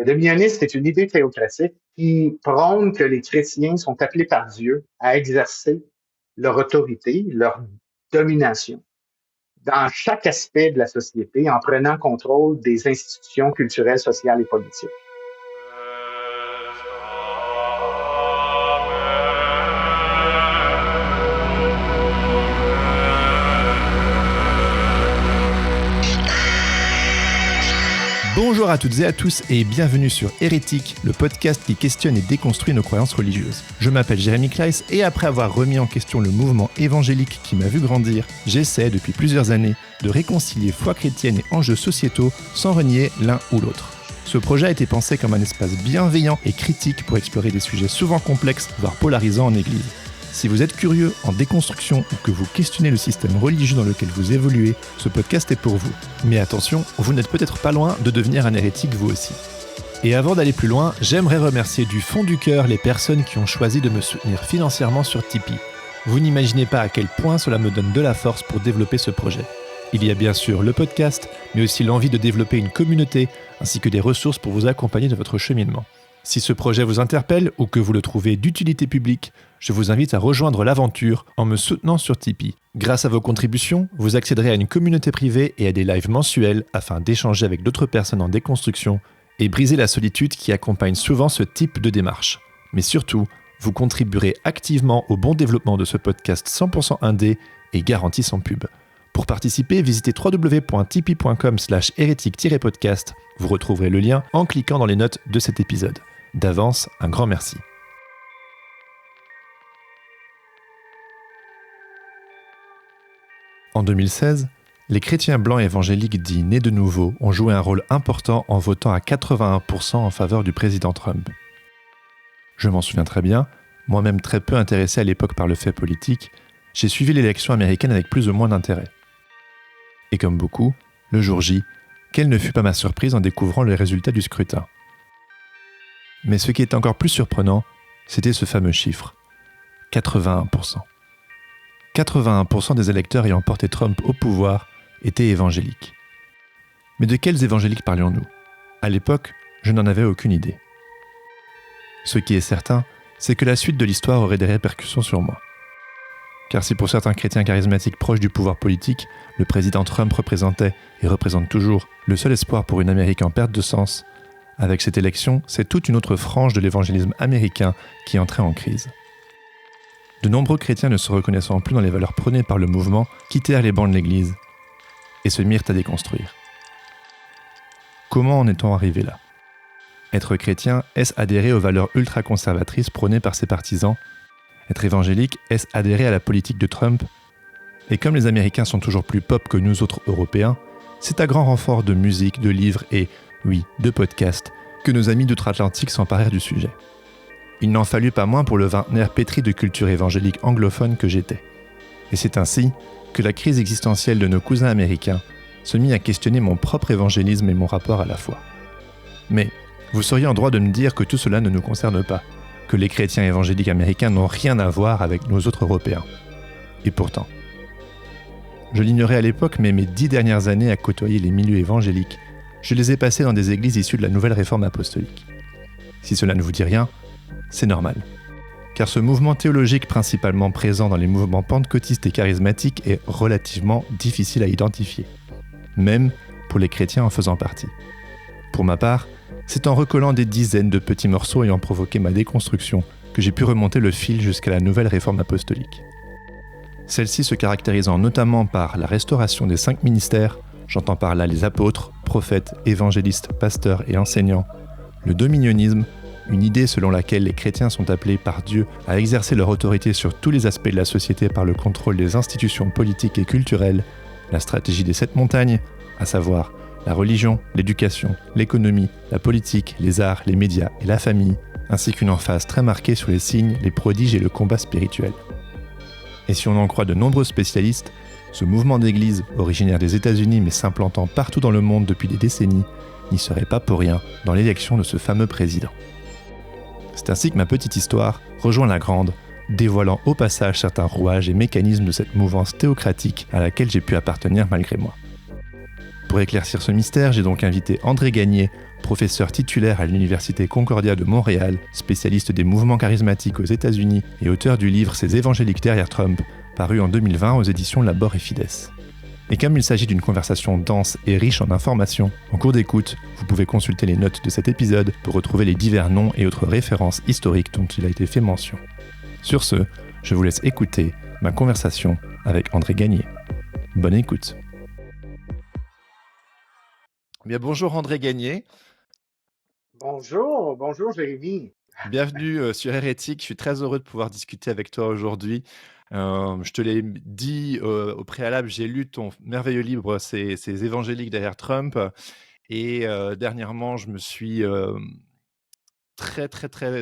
Le dominioniste est une idée théocratique qui prône que les chrétiens sont appelés par Dieu à exercer leur autorité, leur domination dans chaque aspect de la société en prenant contrôle des institutions culturelles, sociales et politiques. Bonjour à toutes et à tous et bienvenue sur Hérétique, le podcast qui questionne et déconstruit nos croyances religieuses. Je m'appelle Jérémy Kleiss et après avoir remis en question le mouvement évangélique qui m'a vu grandir, j'essaie depuis plusieurs années de réconcilier foi chrétienne et enjeux sociétaux sans renier l'un ou l'autre. Ce projet a été pensé comme un espace bienveillant et critique pour explorer des sujets souvent complexes, voire polarisants en Église. Si vous êtes curieux en déconstruction ou que vous questionnez le système religieux dans lequel vous évoluez, ce podcast est pour vous. Mais attention, vous n'êtes peut-être pas loin de devenir un hérétique vous aussi. Et avant d'aller plus loin, j'aimerais remercier du fond du cœur les personnes qui ont choisi de me soutenir financièrement sur Tipeee. Vous n'imaginez pas à quel point cela me donne de la force pour développer ce projet. Il y a bien sûr le podcast, mais aussi l'envie de développer une communauté, ainsi que des ressources pour vous accompagner de votre cheminement. Si ce projet vous interpelle ou que vous le trouvez d'utilité publique, je vous invite à rejoindre l'aventure en me soutenant sur Tipeee. Grâce à vos contributions, vous accéderez à une communauté privée et à des lives mensuels afin d'échanger avec d'autres personnes en déconstruction et briser la solitude qui accompagne souvent ce type de démarche. Mais surtout, vous contribuerez activement au bon développement de ce podcast 100% indé et garanti sans pub. Pour participer, visitez www.tipeee.com/hérétique-podcast. Vous retrouverez le lien en cliquant dans les notes de cet épisode. D'avance, un grand merci. En 2016, les chrétiens blancs évangéliques dits nés de nouveau ont joué un rôle important en votant à 81% en faveur du président Trump. Je m'en souviens très bien, moi-même très peu intéressé à l'époque par le fait politique, j'ai suivi l'élection américaine avec plus ou moins d'intérêt. Et comme beaucoup, le jour J, quelle ne fut pas ma surprise en découvrant les résultats du scrutin. Mais ce qui est encore plus surprenant, c'était ce fameux chiffre, 81%. 81% des électeurs ayant porté Trump au pouvoir étaient évangéliques. Mais de quels évangéliques parlions-nous ? À l'époque, je n'en avais aucune idée. Ce qui est certain, c'est que la suite de l'histoire aurait des répercussions sur moi. Car si pour certains chrétiens charismatiques proches du pouvoir politique, le président Trump représentait et représente toujours le seul espoir pour une Amérique en perte de sens, avec cette élection, c'est toute une autre frange de l'évangélisme américain qui entrait en crise. De nombreux chrétiens ne se reconnaissant plus dans les valeurs prônées par le mouvement quittèrent les bancs de l'Église et se mirent à déconstruire. Comment en est-on arrivé là ? Être chrétien, est-ce adhérer aux valeurs ultra-conservatrices prônées par ses partisans ? Être évangélique, est-ce adhérer à la politique de Trump ? Et comme les Américains sont toujours plus pop que nous autres Européens, c'est à grand renfort de musique, de livres et, oui, de podcasts, que nos amis d'outre-Atlantique s'emparèrent du sujet. Il n'en fallut pas moins pour le vingtenaire pétri de culture évangélique anglophone que j'étais. Et c'est ainsi que la crise existentielle de nos cousins américains se mit à questionner mon propre évangélisme et mon rapport à la foi. Mais vous seriez en droit de me dire que tout cela ne nous concerne pas, que les chrétiens évangéliques américains n'ont rien à voir avec nos autres Européens. Et pourtant, je l'ignorais à l'époque, mais mes 10 dernières années à côtoyer les milieux évangéliques, je les ai passées dans des églises issues de la nouvelle réforme apostolique. Si cela ne vous dit rien, c'est normal. Car ce mouvement théologique principalement présent dans les mouvements pentecôtistes et charismatiques est relativement difficile à identifier, même pour les chrétiens en faisant partie. Pour ma part, c'est en recollant des dizaines de petits morceaux ayant provoqué ma déconstruction que j'ai pu remonter le fil jusqu'à la nouvelle réforme apostolique. Celle-ci se caractérisant notamment par la restauration des 5 ministères, j'entends par là les apôtres, prophètes, évangélistes, pasteurs et enseignants, le dominionnisme, une idée selon laquelle les chrétiens sont appelés par Dieu à exercer leur autorité sur tous les aspects de la société par le contrôle des institutions politiques et culturelles, la stratégie des 7 montagnes, à savoir la religion, l'éducation, l'économie, la politique, les arts, les médias et la famille, ainsi qu'une emphase très marquée sur les signes, les prodiges et le combat spirituel. Et si on en croit de nombreux spécialistes, ce mouvement d'église, originaire des États-Unis mais s'implantant partout dans le monde depuis des décennies, n'y serait pas pour rien dans l'élection de ce fameux président. C'est ainsi que ma petite histoire rejoint la grande, dévoilant au passage certains rouages et mécanismes de cette mouvance théocratique à laquelle j'ai pu appartenir malgré moi. Pour éclaircir ce mystère, j'ai donc invité André Gagné Professeur titulaire à l'Université Concordia de Montréal, spécialiste des mouvements charismatiques aux États-Unis et auteur du livre Ces évangéliques derrière Trump, paru en 2020 aux éditions Labor et Fides. Et comme il s'agit d'une conversation dense et riche en informations, en cours d'écoute, vous pouvez consulter les notes de cet épisode pour retrouver les divers noms et autres références historiques dont il a été fait mention. Sur ce, je vous laisse écouter ma conversation avec André Gagné. Bonne écoute. Bien, bonjour André Gagné. Bonjour Jérémy. Bienvenue sur Hérétique. Je suis très heureux de pouvoir discuter avec toi aujourd'hui. Je te l'ai dit au préalable, j'ai lu ton merveilleux livre, Ces évangéliques derrière Trump. Et dernièrement, je me suis très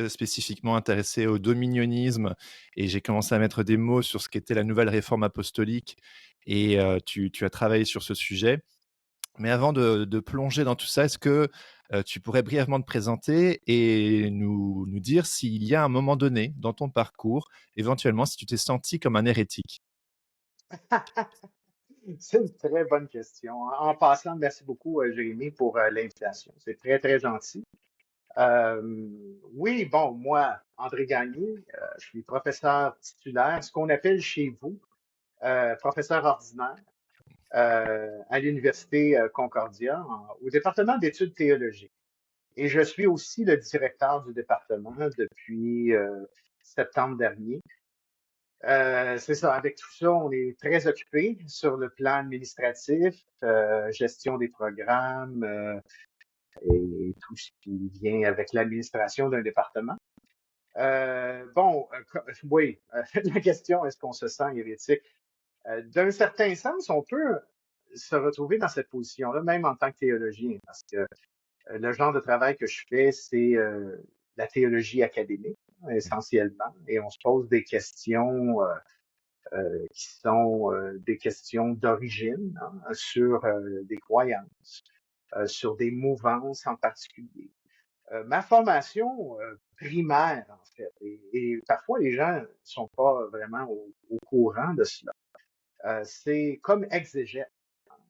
spécifiquement intéressé au dominionisme et j'ai commencé à mettre des mots sur ce qu'était la nouvelle réforme apostolique. Et tu as travaillé sur ce sujet. Mais avant de plonger dans tout ça, est-ce que tu pourrais brièvement te présenter et nous dire s'il y a un moment donné dans ton parcours, éventuellement, si tu t'es senti comme un hérétique? C'est une très bonne question. En passant, merci beaucoup, Jérémy, pour l'invitation. C'est très, très gentil. Oui, bon, moi, André Gagné, je suis professeur titulaire, ce qu'on appelle chez vous professeur ordinaire à l'Université Concordia, au département d'études théologiques. Et je suis aussi le directeur du département depuis septembre dernier. C'est ça, avec tout ça, on est très occupé sur le plan administratif, gestion des programmes et tout ce qui vient avec l'administration d'un département. Oui, la question, est-ce qu'on se sent hérétique? D'un certain sens, on peut se retrouver dans cette position-là, même en tant que théologien, parce que le genre de travail que je fais, c'est la théologie académique, essentiellement, et on se pose des questions qui sont des questions d'origine sur des croyances, sur des mouvances en particulier. Ma formation primaire, en fait, et parfois les gens ne sont pas vraiment au courant de cela, c'est comme exégète.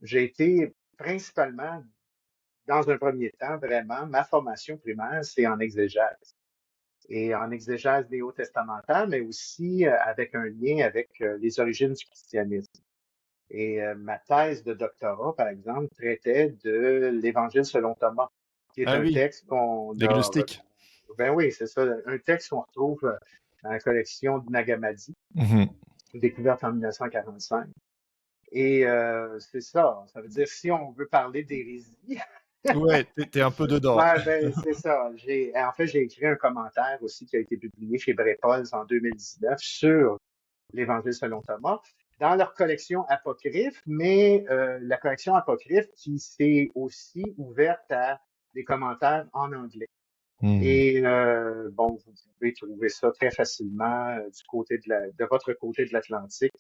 J'ai été principalement, dans un premier temps, vraiment, ma formation primaire, c'est en exégèse. Et en exégèse néo-testamentaire, mais aussi avec un lien avec les origines du christianisme. Et ma thèse de doctorat, par exemple, traitait de l'Évangile selon Thomas, qui est Ah un oui, texte qu'on les a gnostiques. retrouvé. Ben oui, c'est ça, un texte qu'on retrouve dans la collection de Nag Hammadi, Mhm. découverte en 1945. Et c'est ça, ça veut dire si on veut parler d'hérésie, Ouais, t'es un peu dedans. ouais, ben, c'est ça. En fait, j'ai écrit un commentaire aussi qui a été publié chez Brepols en 2019 sur l'Évangile selon Thomas, dans leur collection apocryphe, mais la collection apocryphe qui s'est aussi ouverte à des commentaires en anglais. Mhm. Et bon, vous pouvez trouver ça très facilement du côté de votre côté de l'Atlantique.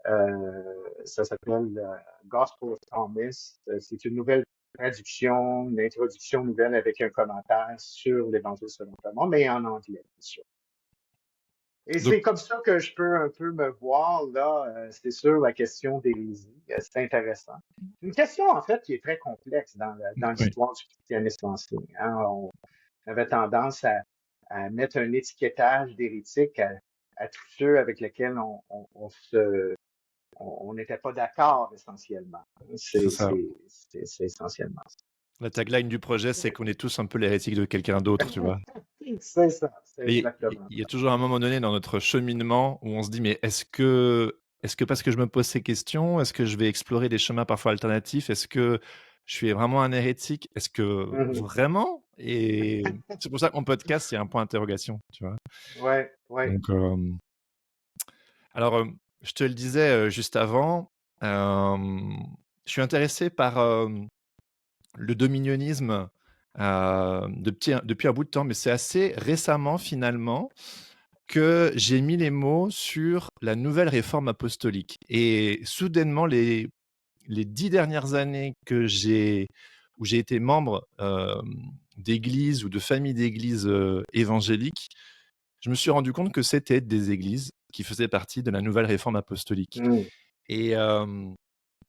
Ça s'appelle Gospel of Thomas. C'est une nouvelle traduction, une introduction nouvelle avec un commentaire sur l'Évangile selon Thomas, mais en anglais, bien sûr. Et Donc, c'est comme ça que je peux un peu me voir, là, c'est sûr, la question d'hérésie. C'est intéressant. Une question, en fait, qui est très complexe dans oui, l'histoire du christianisme ancien. On avait tendance à mettre un étiquetage d'hérétique à tous ceux avec lesquels on n'était pas d'accord essentiellement. c'est ça. C'est essentiellement ça. La tagline du projet, c'est qu'on est tous un peu l'hérétique de quelqu'un d'autre, tu vois. C'est ça, c'est Et exactement il y a ça. toujours un moment donné dans notre cheminement où on se dit, mais est-ce que parce que je me pose ces questions, est-ce que je vais explorer des chemins parfois alternatifs? Est-ce que je suis vraiment un hérétique? Est-ce que Mhm. vraiment? Et c'est pour ça que mon podcast, c'est un point d'interrogation, tu vois. Ouais, ouais. Donc, alors, je te le disais juste avant, je suis intéressé par le dominionisme depuis un bout de temps, mais c'est assez récemment finalement que j'ai mis les mots sur la nouvelle réforme apostolique. Et soudainement, les 10 dernières années où j'ai été membre d'églises ou de familles d'églises évangéliques, je me suis rendu compte que c'était des églises qui faisaient partie de la nouvelle réforme apostolique. Mhm. Et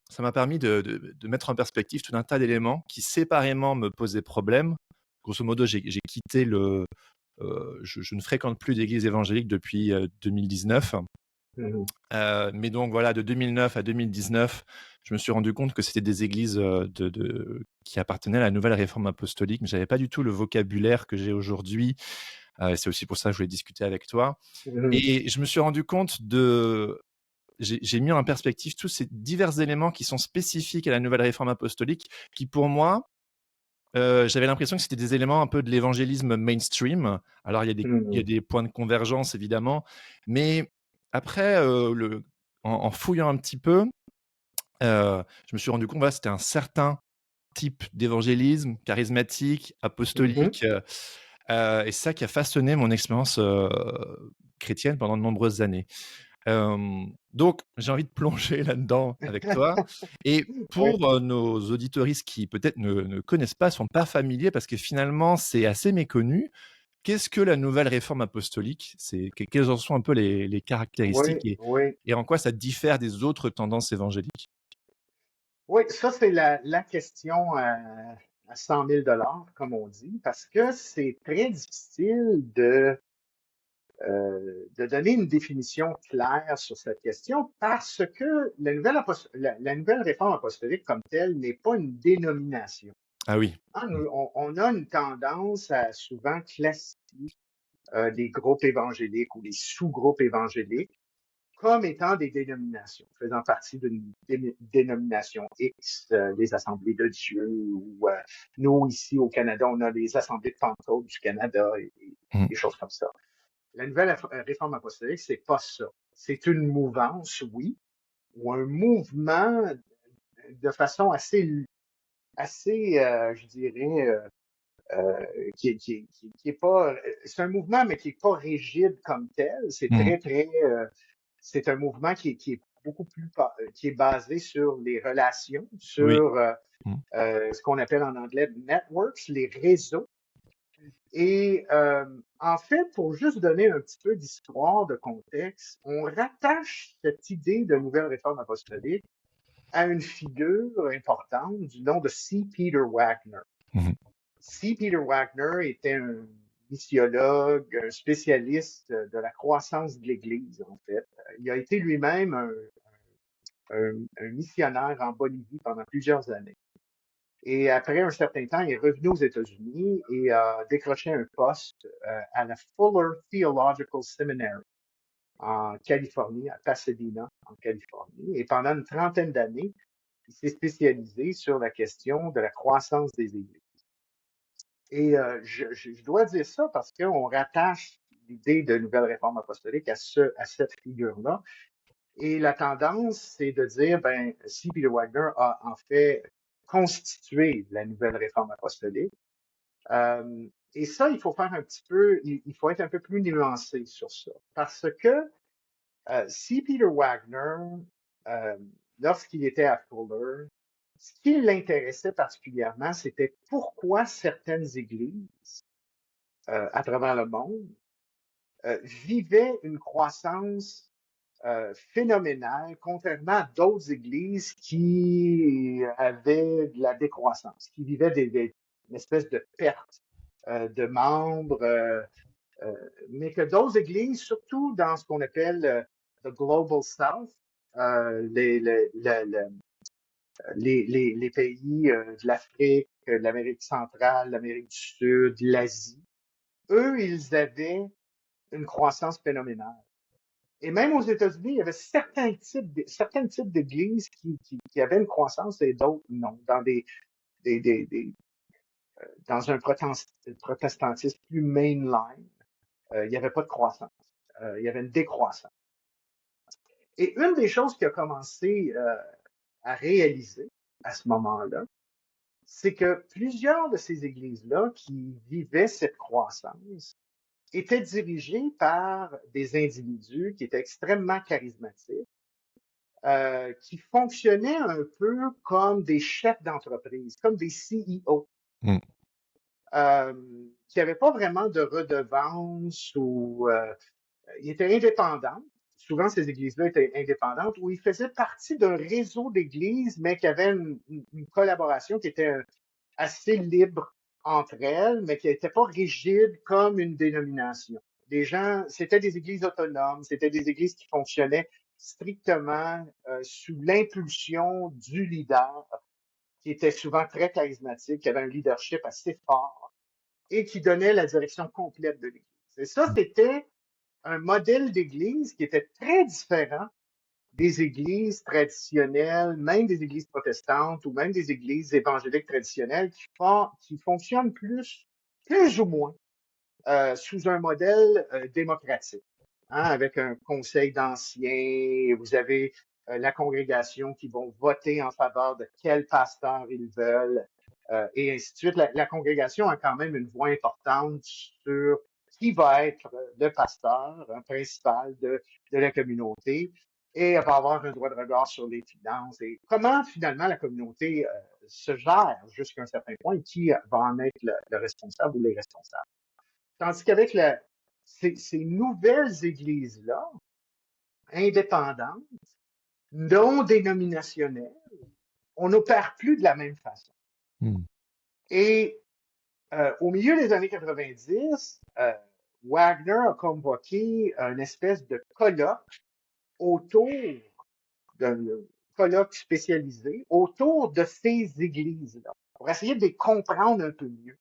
ça m'a permis de mettre en perspective tout un tas d'éléments qui séparément me posaient problème. Grosso modo, j'ai quitté je ne fréquente plus d'église évangélique depuis 2019. Mhm. Mais donc voilà, de 2009 à 2019, je me suis rendu compte que c'était des églises qui appartenaient à la nouvelle réforme apostolique, mais je n'avais pas du tout le vocabulaire que j'ai aujourd'hui. C'est aussi pour ça que je voulais discuter avec toi. Mhm. Et je me suis rendu compte j'ai mis en perspective tous ces divers éléments qui sont spécifiques à la nouvelle réforme apostolique, qui pour moi, j'avais l'impression que c'était des éléments un peu de l'évangélisme mainstream. Alors il y a Mhm. des points de convergence évidemment, mais après, en fouillant un petit peu, je me suis rendu compte, voilà, c'était un certain type d'évangélisme charismatique, Mhm. apostolique, et c'est ça qui a façonné mon expérience, chrétienne pendant de nombreuses années. Donc j'ai envie de plonger là-dedans avec toi et Oui, pour, nos auditoristes qui peut-être ne connaissent pas, sont pas familiers parce que finalement c'est assez méconnu. Qu'est-ce que la nouvelle réforme apostolique? Quelles en sont un peu les caractéristiques oui, oui. et en quoi ça diffère des autres tendances évangéliques? Oui, ça, c'est la question à 100 000 comme on dit, parce que c'est très difficile de donner une définition claire sur cette question parce que la nouvelle réforme apostolique comme telle n'est pas une dénomination. Ah oui. Hein, Mmh. on a une tendance à souvent classifier des groupes évangéliques ou des sous-groupes évangéliques comme étant des dénominations, faisant partie d'une dénomination X, les Assemblées de Dieu, ou nous, ici au Canada, on a les Assemblées de Pentecôte du Canada et Mmh. des choses comme ça. La nouvelle réforme apostolique, c'est pas ça. C'est une mouvance, oui, ou un mouvement de façon assez, je dirais, qui est pas, c'est un mouvement, mais qui est pas rigide comme tel. C'est Mmh. c'est un mouvement qui est beaucoup plus, qui est basé sur les relations, Oui. sur Mmh. ce qu'on appelle en anglais networks, les réseaux. Et en fait, pour juste donner un petit peu d'histoire, de contexte, on rattache cette idée de nouvelle réforme apostolique à une figure importante du nom de C. Peter Wagner. Mmh. C. Peter Wagner était un missiologue, un spécialiste de la croissance de l'Église, en fait. Il a été lui-même un missionnaire en Bolivie pendant plusieurs années. Et après un certain temps, il est revenu aux États-Unis et a décroché un poste à la Fuller Theological Seminary en Californie, à Pasadena, en Californie. Et pendant une trentaine d'années, il s'est spécialisé sur la question de la croissance des églises. Et je dois dire ça parce qu'on rattache l'idée de nouvelle réforme apostolique à cette figure-là. Et la tendance, c'est de dire, ben, si Peter Wagner a en fait constitué la nouvelle réforme apostolique, et ça, il faut faire un petit peu, il faut être un peu plus nuancé sur ça. Parce que si Peter Wagner, euh, lorsqu'il était à Fuller, ce qui l'intéressait particulièrement, c'était pourquoi certaines églises à travers le monde vivaient une croissance phénoménale, contrairement à d'autres églises qui avaient de la décroissance, qui vivaient une espèce de perte de membres, euh, mais que d'autres églises, surtout dans ce qu'on appelle the Global South, les pays de l'Afrique, de l'Amérique centrale, l'Amérique du Sud, l'Asie, eux, ils avaient une croissance phénoménale. Et même aux États-Unis, il y avait certains types d'églises qui avaient une croissance et d'autres non. Des, dans un protestantisme plus mainline, il n'y avait pas de croissance. Il y avait une décroissance. Et une des choses qui a commencé à réaliser à ce moment-là, c'est que plusieurs de ces églises-là qui vivaient cette croissance étaient dirigées par des individus qui étaient extrêmement charismatiques, qui fonctionnaient un peu comme des chefs d'entreprise, comme des CEO, Mmh. euh, qui n'avaient pas vraiment de redevances ou ils étaient indépendants, souvent ces églises-là étaient indépendantes, où ils faisaient partie d'un réseau d'églises, mais qui avait une collaboration qui était assez libre entre elles, mais qui n'était pas rigide comme une dénomination. Les gens, c'était des églises autonomes, c'était des églises qui fonctionnaient strictement sous l'impulsion du leader, qui était souvent très charismatique, qui avait un leadership assez fort et qui donnait la direction complète de l'Église. Et ça, c'était un modèle d'Église qui était très différent des églises traditionnelles, même des églises protestantes ou même des églises évangéliques traditionnelles qui fonctionnent plus ou moins sous un modèle démocratique, hein, avec un conseil d'anciens. Vous avez la congrégation qui vont voter en faveur de quel pasteur ils veulent, et ainsi de suite. La congrégation a quand même une voix importante sur qui va être le pasteur principal de la communauté, et elle va avoir un droit de regard sur les finances et comment finalement la communauté se gère jusqu'à un certain point et qui va en être le responsable ou les responsables. Tandis qu'avec ces nouvelles églises-là, indépendantes, non dénominationnelles, on n'opère plus de la même façon. Hmm. Et au milieu des années 90, Wagner a convoqué une espèce de colloque autour d'un colloque spécialisé autour de ces églises-là, pour essayer de les comprendre un peu mieux.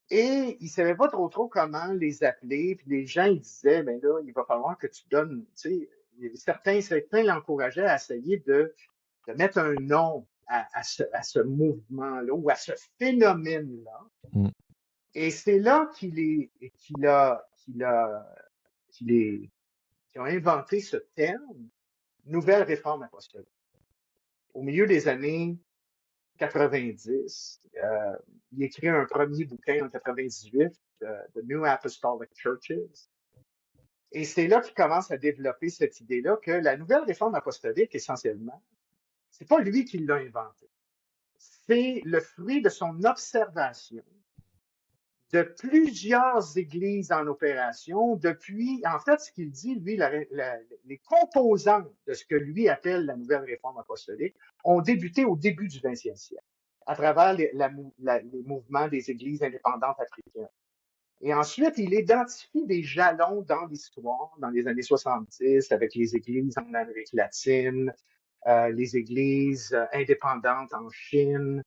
Et il savait pas trop comment les appeler. Puis les gens, ils disaient, ben là, il va falloir que tu donnes, tu sais, certains l'encourageaient à essayer de mettre un nom à ce mouvement-là ou à ce phénomène-là. Mm. Et c'est là qu'ils ont inventé ce terme, nouvelle réforme apostolique. Au milieu des années 90, il écrit un premier bouquin en 98, The New Apostolic Churches. Et c'est là qu'il commence à développer cette idée-là que la nouvelle réforme apostolique, essentiellement, c'est pas lui qui l'a inventée. C'est le fruit de son observation de plusieurs églises en opération depuis, en fait, ce qu'il dit, lui, les composantes de ce que lui appelle la nouvelle réforme apostolique ont débuté au début du 20e siècle, à travers les mouvements des églises indépendantes africaines. Et ensuite, il identifie des jalons dans l'histoire, dans les années 70, avec les églises en Amérique latine, les églises indépendantes en Chine,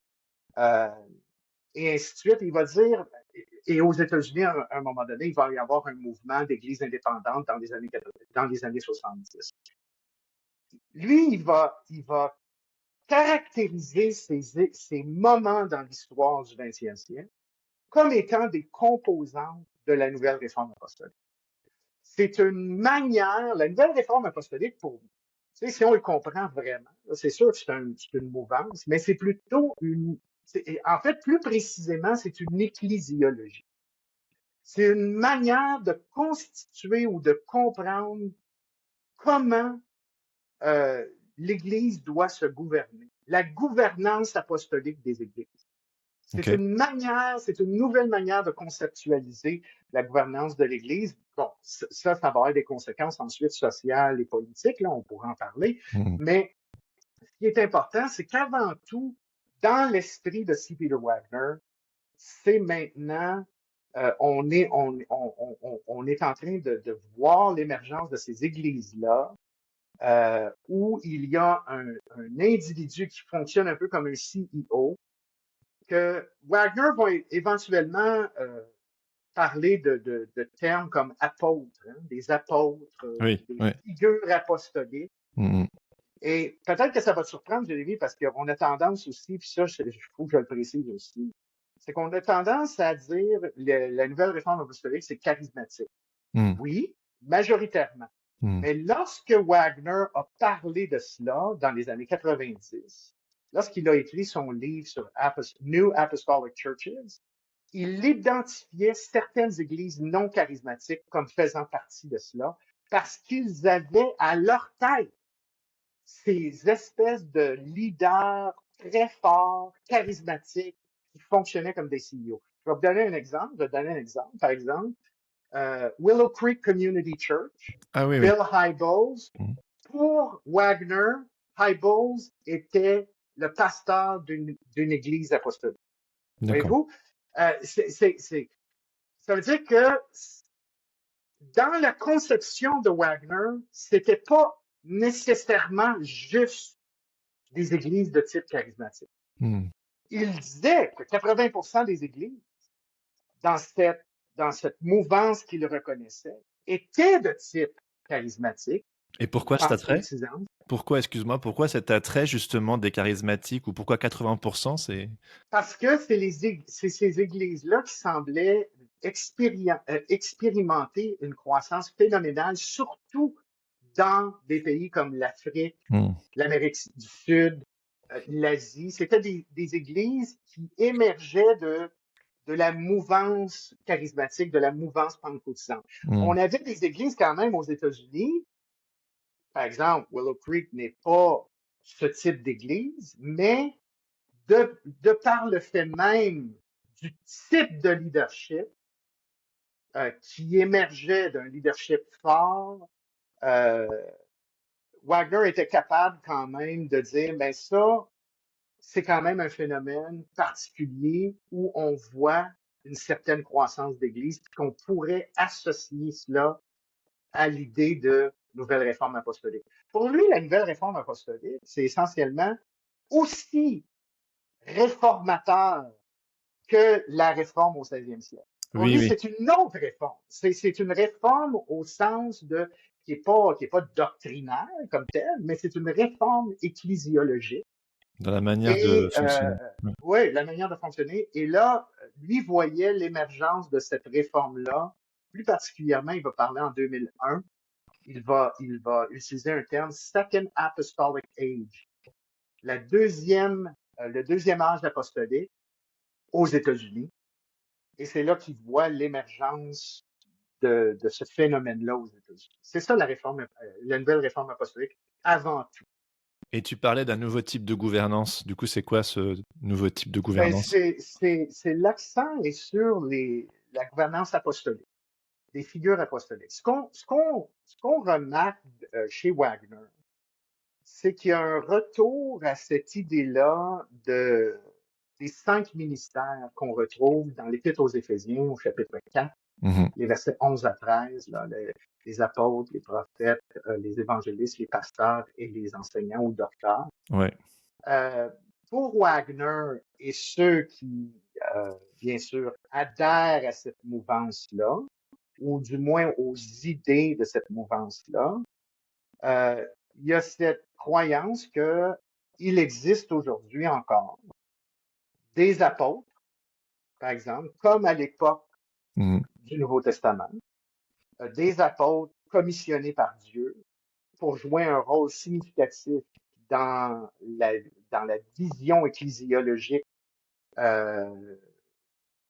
et ainsi de suite. Il va dire, et aux États-Unis, à un moment donné, il va y avoir un mouvement d'églises indépendantes dans les années 70. Lui, il va caractériser ces moments dans l'histoire du 20e siècle comme étant des composantes de la nouvelle réforme apostolique. C'est une manière, la nouvelle réforme apostolique, pour, tu sais, si on le comprend vraiment, c'est sûr que c'est une mouvance, mais c'est plutôt en fait, plus précisément, c'est une ecclésiologie. C'est une manière de constituer ou de comprendre comment l'Église doit se gouverner, la gouvernance apostolique des Églises. C'est une nouvelle manière de conceptualiser la gouvernance de l'Église. Bon, ça va avoir des conséquences ensuite sociales et politiques, là, on pourra en parler. Mais ce qui est important, c'est qu'avant tout, dans l'esprit de C. Peter Wagner, c'est maintenant, on est en train de voir l'émergence de ces églises-là, où il y a un individu qui fonctionne un peu comme un CEO, que Wagner va éventuellement parler de termes comme apôtres, hein, des apôtres, des figures apostoliques. Et peut-être que ça va te surprendre, Jérémy, parce qu'on a tendance aussi, puis ça, il faut que je le précise aussi, c'est qu'on a tendance à dire la nouvelle réforme apostolique, c'est charismatique. Oui, majoritairement. Mais lorsque Wagner a parlé de cela dans les années 90, lorsqu'il a écrit son livre sur New Apostolic Churches, il identifiait certaines églises non charismatiques comme faisant partie de cela parce qu'ils avaient à leur tête ces espèces de leaders très forts, charismatiques, qui fonctionnaient comme des CEO. Je vais vous donner un exemple. Par exemple, Willow Creek Community Church, Ah oui, oui. Bill Hybels. Mhm. Pour Wagner, Hybels était le pasteur d'une église apostolique. D'accord. Voyez-vous? Ça veut dire que dans la conception de Wagner, c'était pas nécessairement juste des églises de type charismatique. Mhm. Il disait que 80% des églises dans cette mouvance qu'il reconnaissait étaient de type charismatique, Et pourquoi cet attrait? pentecôtisant. Pourquoi cet attrait justement des charismatiques ou pourquoi 80%? C'est... Parce que c'est ces églises-là qui semblaient expérimenter une croissance phénoménale, surtout dans des pays comme l'Afrique, Mhm. l'Amérique du Sud, l'Asie. C'était des églises qui émergeaient de la mouvance charismatique, de la mouvance pentecôtisante. Mhm. On avait des églises quand même aux États-Unis. Par exemple, Willow Creek n'est pas ce type d'église, mais de par le fait même du type de leadership qui émergeait d'un leadership fort, Wagner était capable quand même de dire, ben ça, c'est quand même un phénomène particulier où on voit une certaine croissance d'église, puis qu'on pourrait associer cela à l'idée de nouvelle réforme apostolique. Pour lui, la nouvelle réforme apostolique, c'est essentiellement aussi réformateur que la réforme au 16e siècle. Pour Oui, lui, oui. c'est une autre réforme. C'est une réforme au sens de qui est pas doctrinaire comme telle, mais c'est une réforme ecclésiologique. Dans la manière de Et fonctionner. Ouais. ouais, la manière de fonctionner. Et là, lui voyait l'émergence de cette réforme-là. Plus particulièrement, il va parler en 2001. Il va utiliser un terme Second Apostolic Age, le deuxième âge apostolique aux États-Unis. Et c'est là qu'il voit l'émergence de ce phénomène-là aux États-Unis. C'est ça la nouvelle réforme apostolique avant tout. Et tu parlais d'un nouveau type de gouvernance. Du coup, c'est quoi ce nouveau type de Ben, gouvernance? c'est l'accent est sur la gouvernance apostolique, des figures apostoliques. Ce qu'on remarque chez Wagner, c'est qu'il y a un retour à cette idée-là des 5 ministères qu'on retrouve dans l'Épître aux Éphésiens au chapitre 4, Mhm. les versets 11 à 13, là, les apôtres, les prophètes, les évangélistes, les pasteurs et les enseignants ou docteurs. Ouais. Pour Wagner et ceux qui, bien sûr, adhèrent à cette mouvance-là, ou du moins aux idées de cette mouvance-là, il y a cette croyance qu'il existe aujourd'hui encore des apôtres, par exemple, comme à l'époque Mhm. du Nouveau Testament, des apôtres commissionnés par Dieu pour jouer un rôle significatif dans la vision ecclésiologique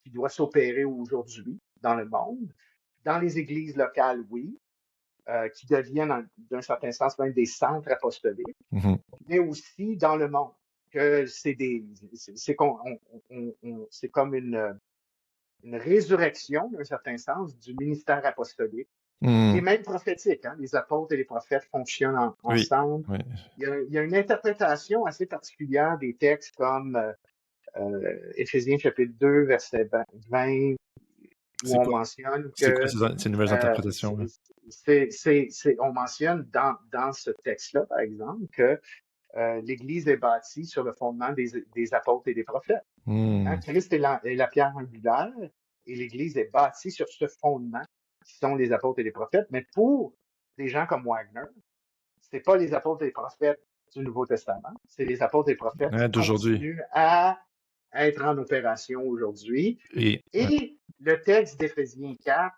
qui doit s'opérer aujourd'hui dans le monde. Dans les églises locales, oui, qui deviennent d'un certain sens même des centres apostoliques, Mhm. mais aussi dans le monde. Que c'est comme une résurrection, d'un certain sens, du ministère apostolique et Mhm. même prophétique. Hein? Les apôtres et les prophètes fonctionnent Oui. ensemble. Oui. Il y a une interprétation assez particulière des textes comme Éphésiens chapitre 2, verset 20, où C'est on quoi, mentionne c'est quoi que ces nouvelles interprétations? Ouais. on mentionne dans ce texte-là, par exemple, que l'Église est bâtie sur le fondement des apôtres et des prophètes. Hein? Mhm. Christ est la pierre angulaire et l'Église est bâtie sur ce fondement qui sont les apôtres et les prophètes. Mais pour des gens comme Wagner, c'est pas les apôtres et les prophètes du Nouveau Testament, c'est les apôtres et les prophètes Ouais, qui d'aujourd'hui. continuent à être en opération aujourd'hui. Et ouais. Et le texte d'Éphésiens 4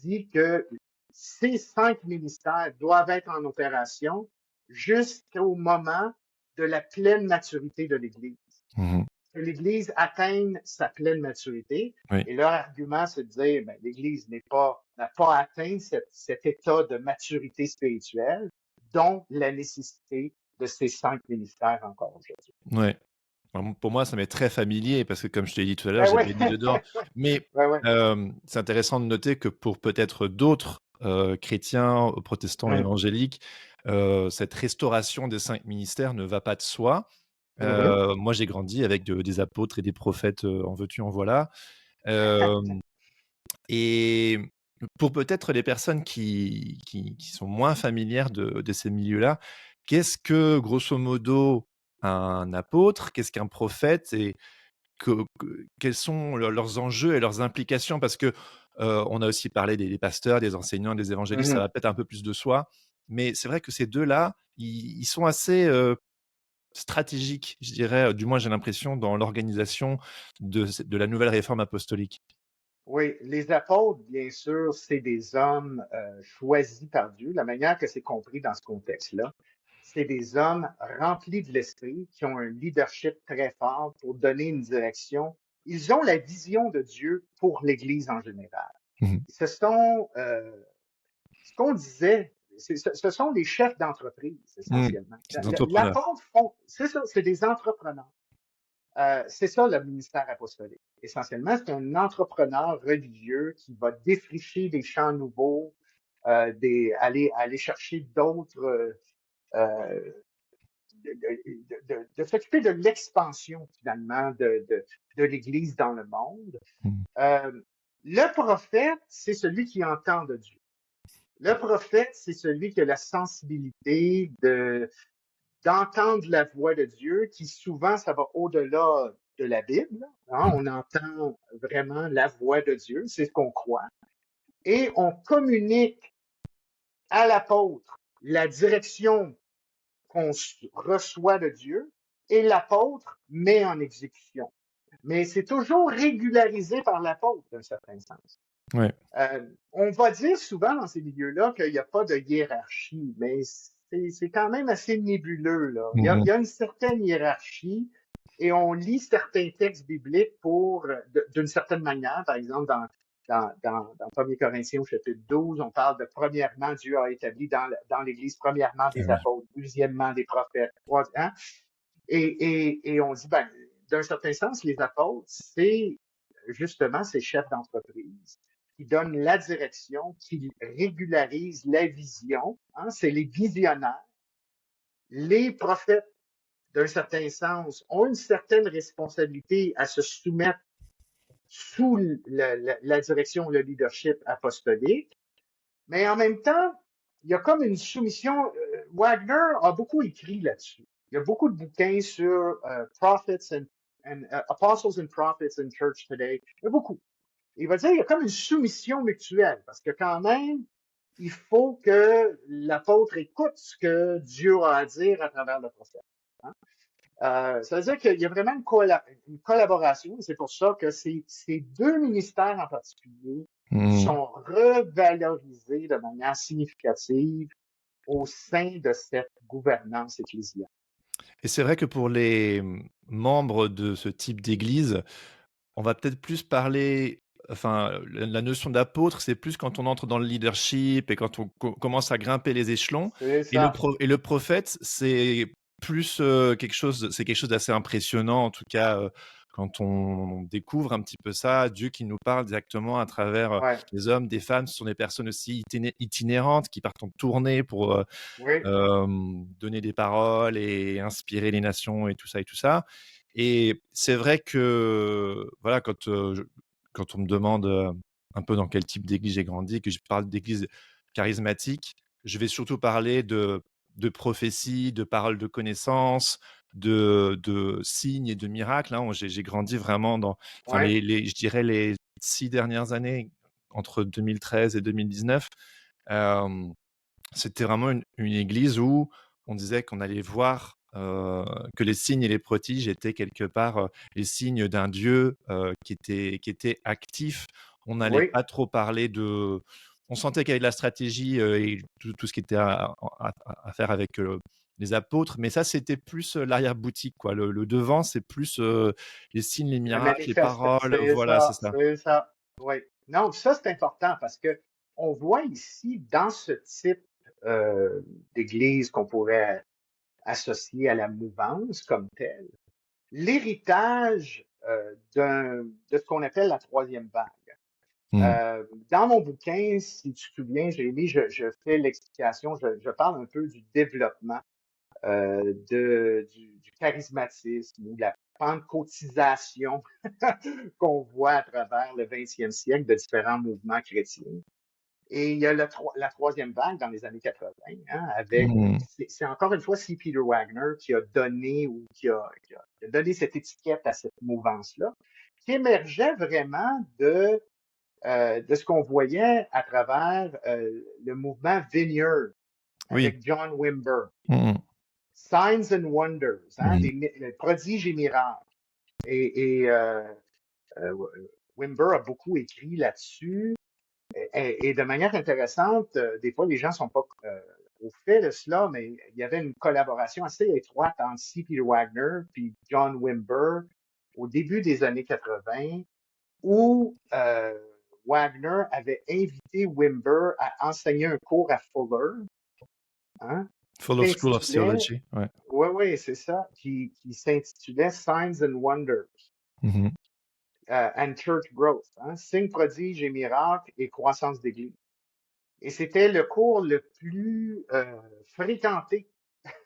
dit que ces 5 ministères doivent être en opération jusqu'au moment de la pleine maturité de l'Église. Mhm. Que l'Église atteigne sa pleine maturité. Oui. Et leur argument, c'est de dire, ben, l'Église n'a pas atteint cet état de maturité spirituelle, dont la nécessité de ces 5 ministères encore aujourd'hui. Ouais. Alors, pour moi, ça m'est très familier parce que, comme je te l'ai dit tout à l'heure, Ben j'ai ouais, baigné dedans. Mais ouais, ouais, c'est intéressant de noter que pour peut-être d'autres chrétiens, protestants, ouais. évangéliques, cette restauration des 5 ministères ne va pas de soi. Mhm. Moi, j'ai grandi avec des apôtres et des prophètes, en veux-tu, en voilà. Hem Et pour peut-être les personnes qui sont moins familières de ces milieux-là, qu'est-ce que, grosso modo, un apôtre? Qu'est-ce qu'un prophète? Et quels sont leurs enjeux et leurs implications? Parce que, on a aussi parlé des pasteurs, des enseignants, des évangélistes, ça Mhm. va peut-être un peu plus de soi. Mais c'est vrai que ces 2-là, ils sont assez, stratégiques, je dirais, du moins j'ai l'impression, dans l'organisation de la nouvelle réforme apostolique. Oui, les apôtres, bien sûr, c'est des hommes choisis par Dieu. La manière que c'est compris dans ce contexte-là, c'est des hommes remplis de l'esprit qui ont un leadership très fort pour donner une direction. Ils ont la vision de Dieu pour l'Église en général. Mmh. Ce sont, ce qu'on disait, ce sont des chefs d'entreprise Mmh. essentiellement. C'est des entrepreneurs. L'apôtre font, c'est ça, c'est des entrepreneurs. C'est ça le ministère apostolique. Essentiellement, c'est un entrepreneur religieux qui va défricher des champs nouveaux, aller chercher d'autres, euh, de s'occuper de l'expansion finalement de l'Église dans le monde. Mmh. Euh, le prophète, c'est celui qui entend de Dieu. Le prophète, c'est celui qui a la sensibilité d'entendre la voix de Dieu, qui souvent, ça va au-delà de la Bible. Hein. Mmh. On entend vraiment la voix de Dieu, c'est ce qu'on croit. Et on communique à l'apôtre la direction qu'on reçoit de Dieu et l'apôtre met en exécution. Mais c'est toujours régularisé par l'apôtre, d'un certain sens. Ouais. On va dire souvent dans ces milieux-là qu'il n'y a pas de hiérarchie, mais c'est quand même assez nébuleux, là. Mmh Il mh. y a une certaine hiérarchie et on lit certains textes bibliques d'une certaine manière. Par exemple, dans 1 Corinthiens au chapitre 12, on parle de premièrement, Dieu a établi dans l'Église, premièrement, Ah des oui. apôtres, deuxièmement, des prophètes, hein? Et on dit, ben, d'un certain sens, les apôtres, c'est justement ces chefs d'entreprise qui donnent la direction, qui régularisent la vision. Hein, c'est les visionnaires. Les prophètes, d'un certain sens, ont une certaine responsabilité à se soumettre sous la direction, le leadership apostolique. Mais en même temps, il y a comme une soumission. Wagner a beaucoup écrit là-dessus. Il y a beaucoup de bouquins sur prophets and apostles and prophets in church today. Il y a beaucoup. Il va dire qu'il y a comme une soumission mutuelle parce que quand même, il faut que l'apôtre écoute ce que Dieu a à dire à travers le prophète. Hein. Ça veut dire qu'il y a vraiment une collaboration. C'est pour ça que ces deux ministères en particulier Mmh. sont revalorisés de manière significative au sein de cette gouvernance ecclésiale. Et c'est vrai que pour les, membres de ce type d'église, on va peut-être plus parler, enfin, la notion d'apôtre, c'est plus quand on entre dans le leadership et quand on commence à grimper les échelons. C'est Et le ça. pro et le prophète, c'est plus, quelque chose d'assez impressionnant, en tout cas, quand on découvre un petit peu ça, Dieu qui nous parle directement à travers, Ouais. des hommes, des femmes. Ce sont des personnes aussi itinérantes qui partent en tournée pour, Oui. donner des paroles et inspirer les nations et tout ça et tout ça. Et c'est vrai que, voilà, quand on me demande, un peu dans quel type d'église j'ai grandi, que je parle d'église charismatique, je vais surtout parler de prophéties, de paroles de connaissance, de signes et de miracles, hein. J'ai grandi vraiment dans, enfin, Ouais. je dirais les 6 dernières années, entre 2013 et 2019, hem c'était vraiment une église où on disait qu'on allait voir, que les signes et les prodiges étaient quelque part, les signes d'un Dieu, qui était actif. On n'allait Oui. pas trop parler de, on sentait qu'il y avait de la stratégie, et tout ce qui était à faire avec, les apôtres, mais ça, c'était plus, l'arrière-boutique, quoi. Le devant, c'est plus, les signes, les Le miracles, les manifeste. paroles, C'est voilà, c'est ça. ça. C'est ça. Oui. Non, ça, c'est important parce que on voit ici, dans ce type euh, d'église qu'on pourrait associer à la mouvance comme telle, l'héritage de ce qu'on appelle la troisième vague. Hmm. Dans mon bouquin, si tu te souviens, Jérémy, je fais l'explication, je parle un peu du développement du charismatisme ou de la pentecôtisation qu'on voit à travers le 20e siècle de différents mouvements chrétiens. Et il y a la troisième vague dans les années 80, hein, Hmm. c'est encore une fois C. Peter Wagner qui a donné ou qui a donné cette étiquette à cette mouvance-là, qui émergeait vraiment de ce qu'on voyait à travers le mouvement Vineyard Oui. avec John Wimber. Hmm. Signs and Wonders, hein, Hmm. des prodiges et miracles. Et Wimber a beaucoup écrit là-dessus. Et de manière intéressante, des fois, les gens sont pas au fait de cela, mais il y avait une collaboration assez étroite entre C. Peter Wagner puis John Wimber au début des années 80, où Wagner avait invité Wimber à enseigner un cours à Fuller, hein, Full of qui School of s'intitulait, Theology. Ouais. oui, c'est ça, qui s'intitulait Signs and Wonders Mhm. and Church Growth, hein, signes, prodiges et miracles et croissance d'Église. Et c'était le cours le plus fréquenté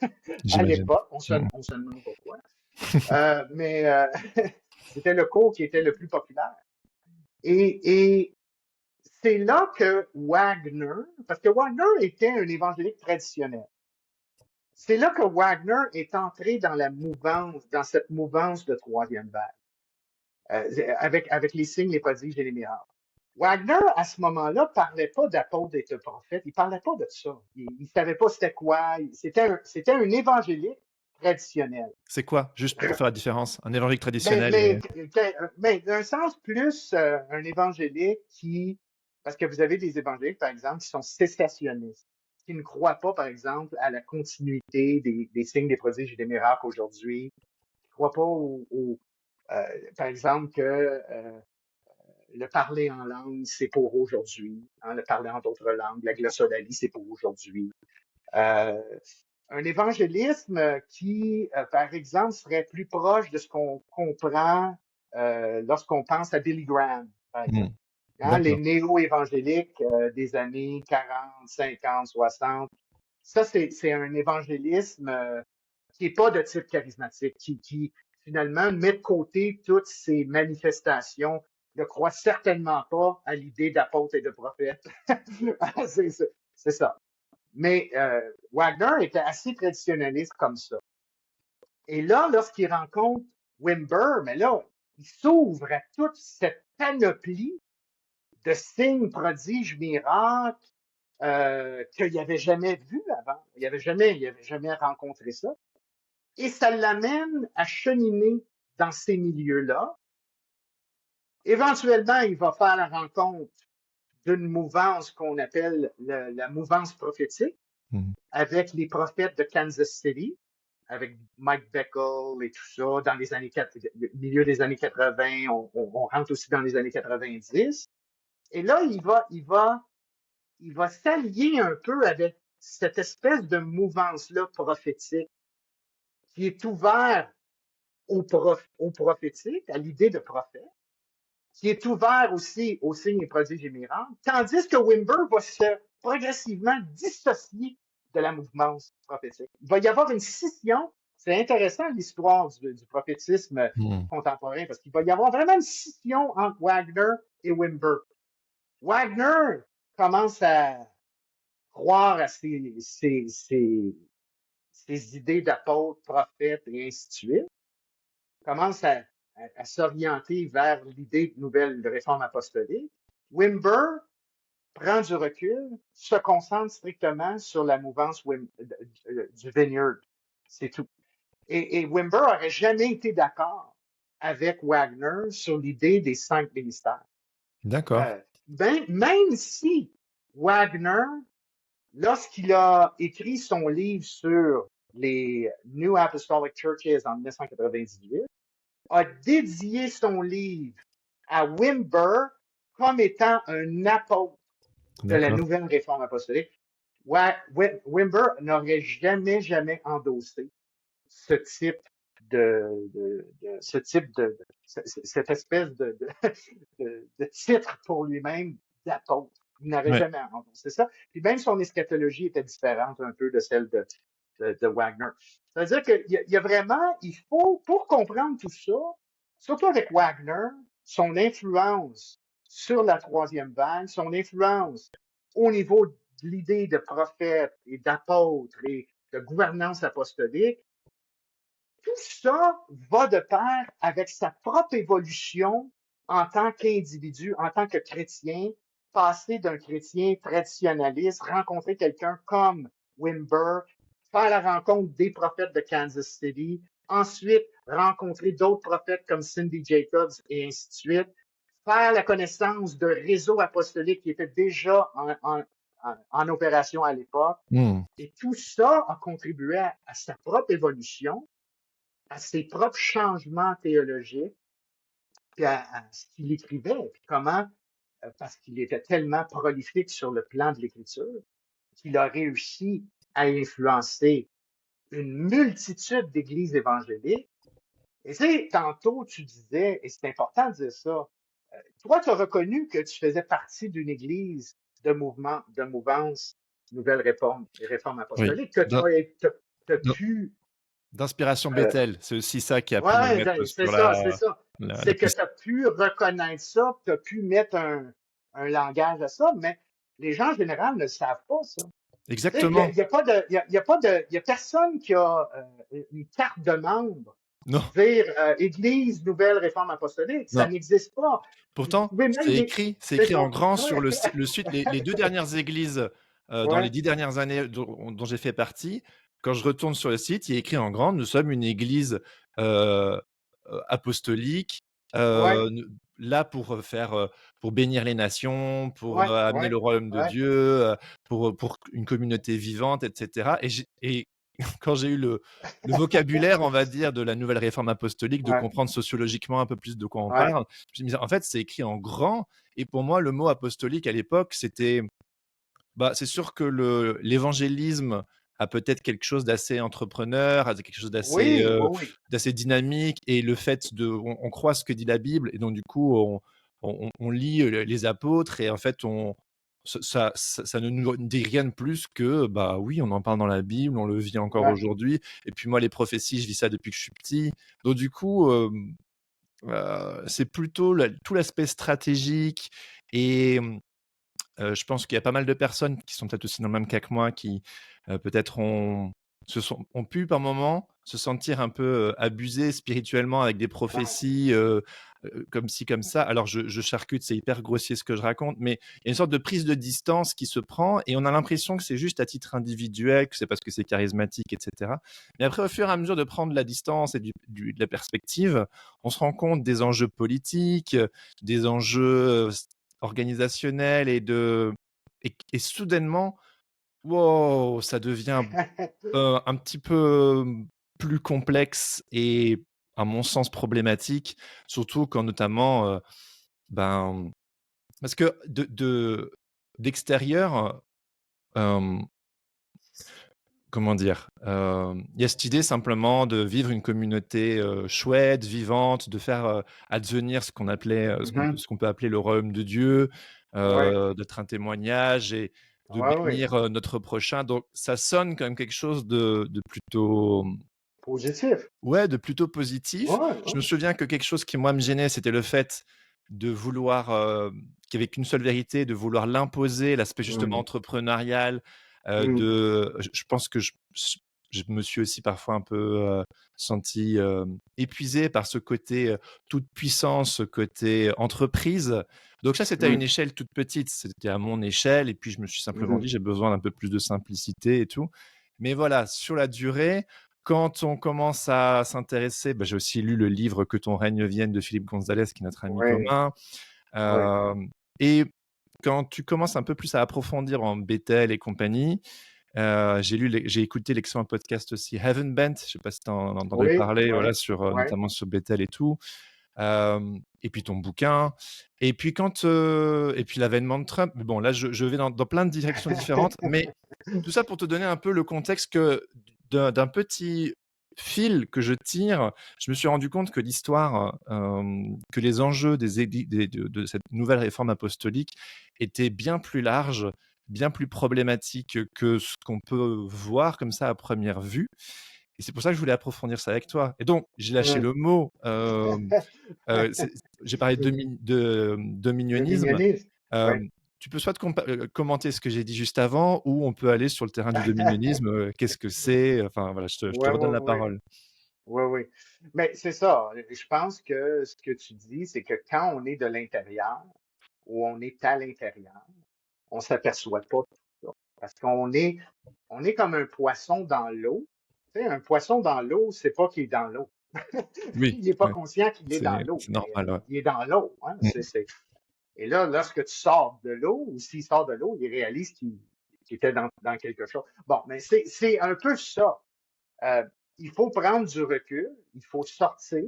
à J'imagine. l'époque. Hmm. On se demande pourquoi. Mais c'était le cours qui était le plus populaire. Et c'est là que Wagner, parce que Wagner était un évangélique traditionnel, c'est là que Wagner est entré dans dans cette mouvance de troisième vague, avec les signes, les prodiges et les miracles. Wagner, à ce moment-là, parlait pas d'apôtre et de prophète. Il parlait pas de ça. Il savait pas c'était quoi. C'était un évangélique traditionnel. C'est quoi, juste pour faire la différence, un évangélique Mais, traditionnel mais, et... mais d'un sens plus un évangélique parce que vous avez des évangéliques, par exemple, qui sont cessationnistes, qui ne croient pas, par exemple, à la continuité des signes, des prodiges et des miracles aujourd'hui, qui ne croient pas par exemple, que le parler en langue, c'est pour aujourd'hui. Hein, le parler en d'autres langues, la glossolalie, c'est pour aujourd'hui. Euh, un évangélisme qui, par exemple, serait plus proche de ce qu'on comprend lorsqu'on pense à Billy Graham, par Hmm. exemple. Hein, les D'accord. néo-évangéliques des années 40, 50, 60. Ça, c'est un évangélisme qui n'est pas de type charismatique, qui finalement met de côté toutes ces manifestations, ne croit certainement pas à l'idée d'apôtre et de prophète. C'est ça. Mais Wagner était assez traditionnaliste comme ça. Et là, lorsqu'il rencontre Wimber, mais là, il s'ouvre à toute cette panoplie de signes, prodiges, miracles qu'il n'avait jamais vu avant. Il n'avait jamais rencontré ça. Et ça l'amène à cheminer dans ces milieux-là. Éventuellement, il va faire la rencontre d'une mouvance qu'on appelle la mouvance prophétique, avec les prophètes de Kansas City, avec Mike Bickle et tout ça, dans les années milieu des années 80, on rentre aussi dans les années 90. Et là, il va s'allier un peu avec cette espèce de mouvance-là prophétique qui est ouvert au prophétique, à l'idée de prophète, qui est ouvert aussi aux signes et prodiges et miracles, tandis que Wimber va se progressivement dissocier de la mouvance prophétique. Il va y avoir une scission. C'est intéressant l'histoire du prophétisme contemporain, parce qu'il va y avoir vraiment une scission entre Wagner et Wimber. Wagner commence à croire à ces idées d'apôtres, prophètes et ainsi de suite, commence à s'orienter vers l'idée de nouvelle réforme apostolique. Wimber prend du recul, se concentre strictement sur la mouvance du Vineyard. C'est tout. Et Wimber n'aurait jamais été d'accord avec Wagner sur l'idée des 5 ministères. D'accord. Même si Wagner, lorsqu'il a écrit son livre sur les New Apostolic Churches en 1998, a dédié son livre à Wimber comme étant un apôtre de la nouvelle réforme apostolique. Wimber n'aurait jamais endossé ce type ce type cette espèce de titre pour lui-même d'apôtre. Il n'avait Ouais. jamais endossé ça. Puis même son eschatologie était différente un peu de celle de Wagner. C'est-à-dire qu'il y a vraiment, il faut, pour comprendre tout ça, surtout avec Wagner, son influence sur la troisième vague, son influence au niveau de l'idée de prophète et d'apôtre et de gouvernance apostolique, tout ça va de pair avec sa propre évolution en tant qu'individu, en tant que chrétien, passer d'un chrétien traditionnaliste, rencontrer quelqu'un comme Wimber, faire la rencontre des prophètes de Kansas City, ensuite rencontrer d'autres prophètes comme Cindy Jacobs et ainsi de suite, faire la connaissance de réseaux apostoliques qui étaient déjà en opération à l'époque. Mm. Et tout ça a contribué à sa propre évolution, à ses propres changements théologiques, puis à ce qu'il écrivait, puis comment, parce qu'il était tellement prolifique sur le plan de l'écriture, qu'il a réussi à influencer une multitude d'églises évangéliques. Et tu sais, tantôt, tu disais, et c'est important de dire ça, toi, tu as reconnu que tu faisais partie d'une église de mouvance Nouvelle Réforme et Réforme Oui. apostolique, que tu as D'in- pu D'inspiration euh, Bethel, c'est aussi ça qui a pu me ouais, mettre c'est sur ça, c'est ça. la C'est que piste. tu as pu reconnaître ça, tu as pu mettre un langage à ça, mais les gens en général ne le savent pas, ça. Tu sais, Exactement. y a pas de, y a pas de, y a personne qui a une carte de membre, Non, dire Église Nouvelle Réforme Apostolique, ça non. n'existe pas. Vous Pourtant, pouvez même c'est c'est écrit ça. en grand sur Ouais, le site, les deux dernières églises dans les ouais, 10 dernières années dont j'ai fait partie. Quand je retourne sur le site, il est écrit en grand, nous sommes une église euh, apostolique, ouais, là pour bénir les nations, pour ouais, amener ouais, le royaume de ouais, Dieu, pour une communauté vivante, etc. Et quand j'ai eu le vocabulaire, on va dire, de la nouvelle réforme apostolique, de ouais, comprendre sociologiquement un peu plus de quoi on ouais, parle, je me disais, en fait, c'est écrit en grand. Et pour moi, le mot apostolique à l'époque, c'était, bah, c'est sûr que l'évangélisme a peut-être quelque chose d'assez entrepreneur, a quelque chose oui, oui, oui, d'assez dynamique. Et le fait on croit ce que dit la Bible, et donc du coup, on lit les apôtres, et en fait, ça ne nous dit rien de plus que, bah oui, on en parle dans la Bible, on le vit encore ouais, aujourd'hui. Et puis moi, les prophéties, je vis ça depuis que je suis petit. Donc du coup, c'est plutôt tout l'aspect stratégique. Et je pense qu'il y a pas mal de personnes qui sont peut-être aussi dans le même cas que moi, qui peut-être ont pu par moments se sentir un peu abusés spirituellement avec des ouais, prophéties comme ci, comme ça. Alors je charcute, c'est hyper grossier ce que je raconte, mais il y a une sorte de prise de distance qui se prend, et on a l'impression que c'est juste à titre individuel, que c'est parce que c'est charismatique, etc. Mais après, au fur et à mesure de prendre la distance et de la perspective, on se rend compte des enjeux politiques, des enjeux organisationnel, et soudainement, wow, ça devient un petit peu plus complexe et, à mon sens, problématique, surtout quand notamment, ben, parce que d'extérieur, euh, comment dire, il y a cette idée simplement de vivre une communauté chouette, vivante, de faire advenir ce qu'on appelait, mhm, ce qu'on peut appeler le royaume de Dieu, ouais, d'être un témoignage et de ouais, ouais, bénir notre prochain. Donc ça sonne comme quelque chose de plutôt, positif, ouais, de plutôt positif. ouais, Je ouais, me souviens que quelque chose qui, moi, me gênait, c'était le fait de vouloir, qu'il n'y avait qu'une seule vérité, de vouloir l'imposer, l'aspect justement mm, entrepreneurial. mm, Je pense que je me suis aussi parfois un peu senti épuisé par ce côté toute puissance, ce côté entreprise. Donc ça, c'était à une mm, échelle toute petite, c'était à mon échelle, et puis je me suis simplement dit, mhm, j'ai besoin d'un peu plus de simplicité et tout. Mais voilà, sur la durée, quand on commence à s'intéresser, bah, j'ai aussi lu le livre Que ton règne vienne de Philippe Gonzalez, qui est notre ami ouais, commun. ouais, Et quand tu commences un peu plus à approfondir en Bethel et compagnie, j'ai écouté l'excellent podcast aussi Heaven Bent, je ne sais pas si tu en as entendu oui, parler, voilà, ouais, sur, ouais, notamment sur Bethel et tout. Et puis ton bouquin. Et puis et puis l'avènement de Trump. Mais bon, là, je vais dans plein de directions différentes, mais tout ça pour te donner un peu le contexte que d'un petit fil que je tire, je me suis rendu compte que l'histoire, que les enjeux de cette nouvelle réforme apostolique étaient bien plus larges, bien plus problématiques que ce qu'on peut voir comme ça à première vue. Et c'est pour ça que je voulais approfondir ça avec toi. Et donc, j'ai lâché Hum. le mot. J'ai parlé de dominionisme. Dominionnisme. Euh, Ouais. Tu peux soit commenter ce que j'ai dit juste avant, ou on peut aller sur le terrain du dominionisme. Qu'est-ce que c'est? Enfin, voilà, je te Ouais, redonne ouais, la ouais. parole. Oui, oui. Mais c'est ça. Je pense que ce que tu dis, c'est que quand on est de l'intérieur ou on est à l'intérieur, on s'aperçoit pas de tout ça. Parce on est comme un poisson dans l'eau. Tu sais, un poisson dans l'eau, c'est pas qu'il est dans l'eau. Oui, Il n'est pas ouais, conscient qu'il est dans l'eau, c'est mais normal. Ouais. il est dans l'eau. Hein. Mm. Et là, lorsque tu sors de l'eau, ou s'il sort de l'eau, il réalise qu'il était dans quelque chose. Bon, mais c'est un peu ça. Euh, il faut prendre du recul, il faut sortir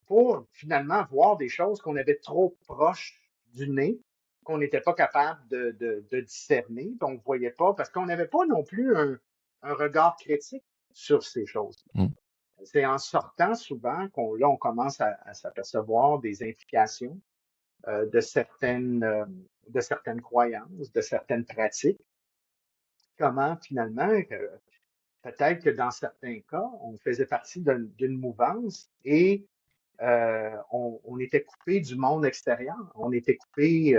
pour finalement voir des choses qu'on avait trop proches du nez, qu'on n'était pas capable de discerner, donc on ne voyait pas, parce qu'on n'avait pas non plus un regard critique sur ces choses. Mm. C'est en sortant souvent là, on commence à s'apercevoir des implications de certaines croyances, de certaines pratiques. Comment finalement, peut-être que dans certains cas, on faisait partie d'une mouvance et on était coupé du monde extérieur. On était coupé,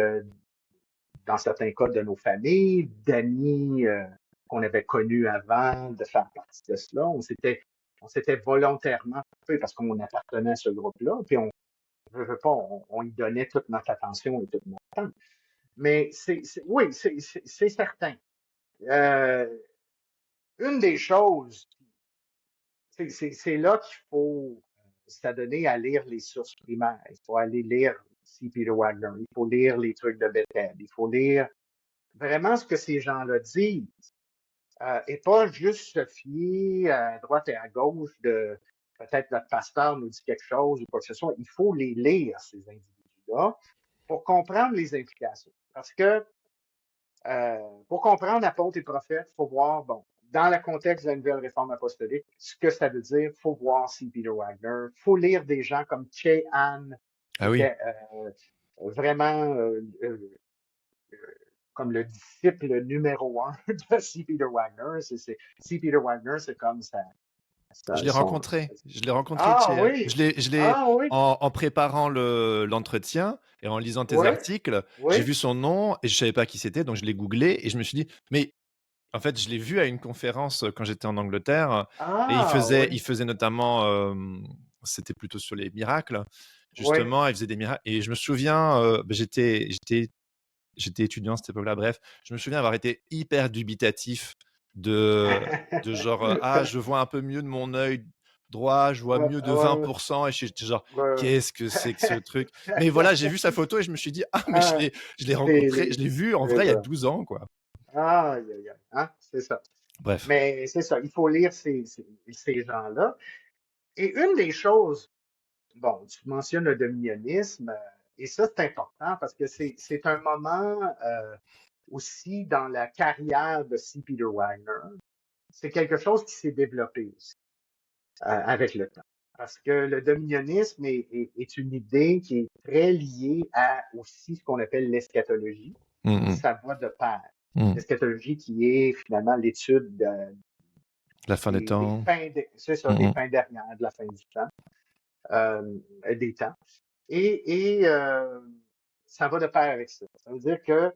dans certains cas, de nos familles, d'amis qu'on avait connus avant de faire partie de cela. On s'était volontairement coupé parce qu'on appartenait à ce groupe-là. Puis je veux pas, on y donnait toute notre attention et toute notre temps. Mais oui, c'est certain. Euh, une des choses, c'est là qu'il faut s'adonner à lire les sources primaires. Il faut aller lire C. Peter Wagner. Il faut lire les trucs de Bethel. Il faut lire vraiment ce que ces gens-là disent. Et pas juste se fier à droite et à gauche de peut-être notre pasteur nous dit quelque chose ou quoi que ce soit. Il faut les lire, ces individus-là, pour comprendre les implications. Parce que pour comprendre apôtre et prophète, il faut voir, bon, dans le contexte de la nouvelle réforme apostolique, ce que ça veut dire, il faut voir C. Peter Wagner, il faut lire des gens comme Che Han, qui Ah oui. était vraiment comme le disciple numéro un de C. Peter Wagner. C. Peter Wagner, c'est comme ça. Je l'ai Son... rencontré. Je l'ai rencontré, Ah Tchè. oui! Je l'ai Ah oui! en préparant l'entretien et en lisant tes Oui! articles, j'ai Oui! vu son nom et je savais pas qui c'était, donc je l'ai googlé et je me suis dit, mais en fait, je l'ai vu à une conférence quand j'étais en Angleterre et Ah il oui! faisait notamment, c'était plutôt sur les miracles, Oui! justement, il faisait des miracles. Et je me souviens, j'étais étudiant à cette époque-là, bref, je me souviens avoir été hyper dubitatif de genre, ah, je vois un peu mieux de mon œil droit, je vois Ouais, mieux de ouais, 20%, et j'étais genre, ouais, qu'est-ce que c'est que ce truc? Mais voilà, j'ai vu sa photo et je me suis dit, ah, mais ah, je l'ai rencontré, je l'ai vu en vrai c'est il y a ça. 12 ans, quoi. Aïe, aïe, aïe. Hein? C'est ça. Bref. Mais c'est ça, il faut lire ces gens-là. Et une des choses, bon, tu mentionnes le dominionnisme, et ça, c'est important parce que c'est un moment aussi dans la carrière de C. Peter Wagner. C'est quelque chose qui s'est développé aussi avec le temps. Parce que le dominionnisme est une idée qui est très liée à aussi ce qu'on appelle l'eschatologie. Mm, mm, Ça va de pair. mm. L'eschatologie qui est finalement l'étude La fin des des temps. fins, c'est ça, Mm, des mm. fins dernières, de la fin du temps, des temps. Et ça va de pair avec ça. Ça veut dire que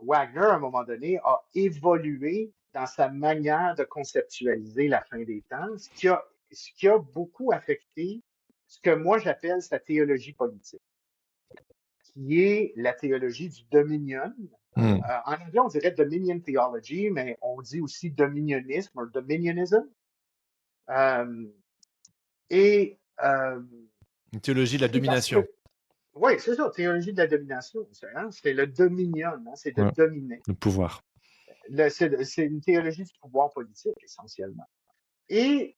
Wagner, à un moment donné, a évolué dans sa manière de conceptualiser la fin des temps, ce qui a beaucoup affecté ce que moi j'appelle sa théologie politique, qui est la théologie du dominion. Mm. En anglais, on dirait dominion theology, mais on dit aussi dominionisme ou dominionism. Euh, et Une théologie de la c'est parce que, domination. oui, c'est ça, théologie de la domination. C'est le dominion, hein, c'est de Ouais. dominer. Le pouvoir. C'est une théologie du pouvoir politique, essentiellement. Et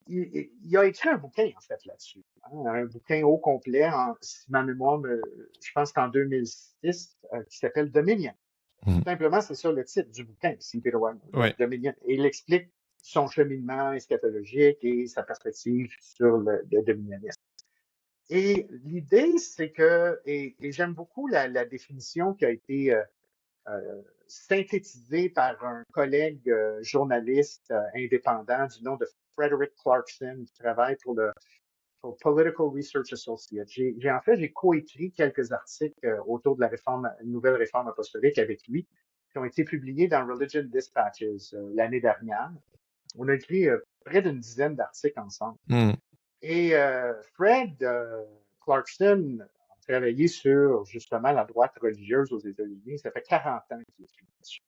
il a écrit un bouquin, en fait, là-dessus. Hein, un bouquin au complet, si ma mémoire je pense qu'en 2006, qui s'appelle Dominion. Mm. Simplement, c'est ça le titre du bouquin, C. Peter Wagner, Ouais. Dominion. Et il explique son cheminement eschatologique et sa perspective sur le dominialisme. Et l'idée, c'est que, et j'aime beaucoup la définition qui a été synthétisée par un collègue journaliste indépendant du nom de Frederick Clarkson, qui travaille pour Political Research Associates. J'ai coécrit quelques articles autour de la nouvelle réforme apostolique avec lui, qui ont été publiés dans Religion Dispatches l'année dernière. On a écrit près d'une dizaine d'articles ensemble. Et Fred Clarkson a travaillé sur justement la droite religieuse aux États-Unis. Ça fait 40 ans qu'il écrit là-dessus.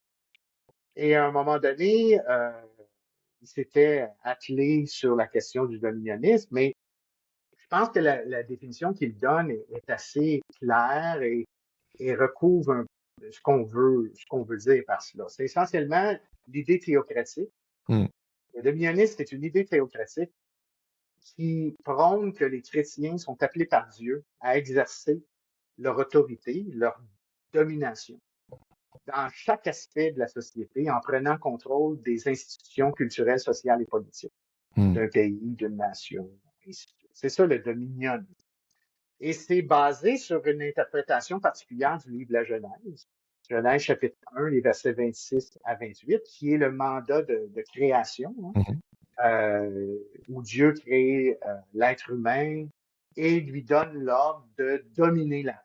Et à un moment donné, il s'était attelé sur la question du dominialisme, mais je pense que la définition qu'il donne est assez claire et recouvre ce qu'on veut dire par cela. C'est essentiellement l'idée théocratique. Le dominianisme est une idée théocratique qui prône que les chrétiens sont appelés par Dieu à exercer leur autorité, leur domination dans chaque aspect de la société en prenant contrôle des institutions culturelles, sociales et politiques d'un pays, d'une nation. C'est ça le dominion. Et c'est basé sur une interprétation particulière du livre de la Genèse. Genèse chapitre 1, les versets 26 à 28, qui est le mandat de création, où Dieu crée l'être humain et lui donne l'ordre de dominer la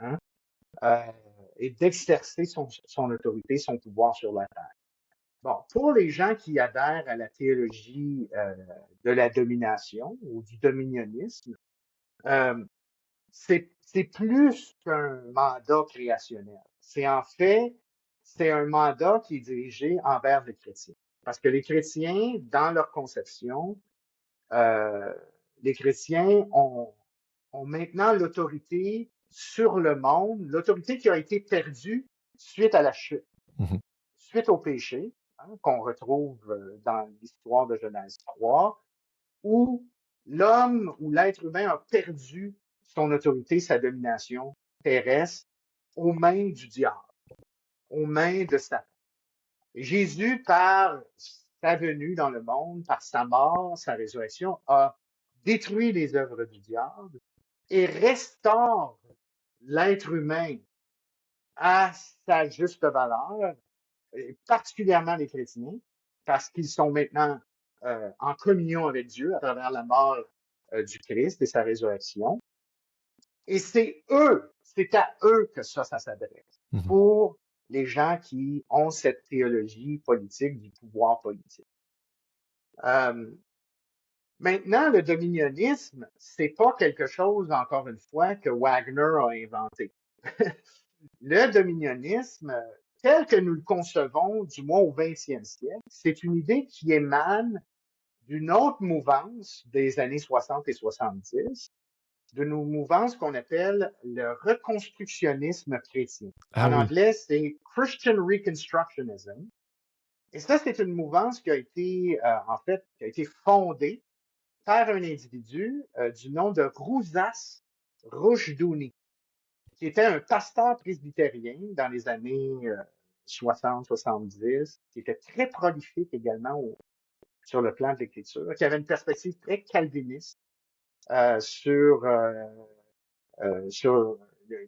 terre, et d'exercer son autorité, son pouvoir sur la terre. Bon, pour les gens qui adhèrent à la théologie de la domination ou du dominionnisme, c'est plus qu'un mandat créationnel. C'est un mandat qui est dirigé envers les chrétiens. Parce que les chrétiens, dans leur conception, les chrétiens ont maintenant l'autorité sur le monde, l'autorité qui a été perdue suite à la chute, suite au péché, qu'on retrouve dans l'histoire de Genèse 3, où l'homme ou l'être humain a perdu son autorité, sa domination terrestre aux mains du diable, aux mains de Satan. Et Jésus, par sa venue dans le monde, par sa mort, sa résurrection, a détruit les œuvres du diable et restaure l'être humain à sa juste valeur, et particulièrement les chrétiens, parce qu'ils sont maintenant en communion avec Dieu à travers la mort du Christ et sa résurrection. Et c'est à eux que ça s'adresse, pour les gens qui ont cette théologie politique du pouvoir politique. Maintenant, le dominionnisme, c'est pas quelque chose, encore une fois, que Wagner a inventé. Le dominionnisme, tel que nous le concevons, du moins au 20e siècle, c'est une idée qui émane d'une autre mouvance des années 60 et 70, d'une mouvance qu'on appelle le reconstructionnisme chrétien. En anglais, c'est Christian Reconstructionism. Et ça, c'est une mouvance qui a été, qui a été fondée par un individu du nom de Rousas Rushdoony, qui était un pasteur presbytérien dans les années 60-70, qui était très prolifique également sur le plan de l'écriture, qui avait une perspective très calviniste sur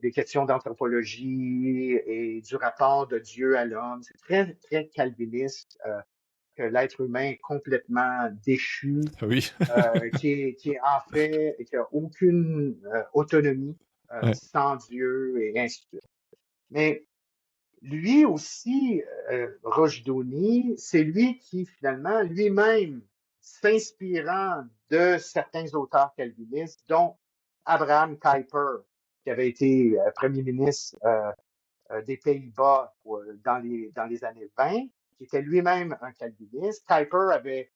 des questions d'anthropologie et du rapport de Dieu à l'homme. C'est très, très calviniste, que l'être humain est complètement déchu, qui est en fait, et qui n'a aucune autonomie sans Dieu et ainsi de suite. Mais lui aussi, Rushdoony, c'est lui qui finalement, lui-même, s'inspirant de certains auteurs calvinistes, dont Abraham Kuyper, qui avait été premier ministre des Pays-Bas dans les années 20, qui était lui-même un calviniste. Kuyper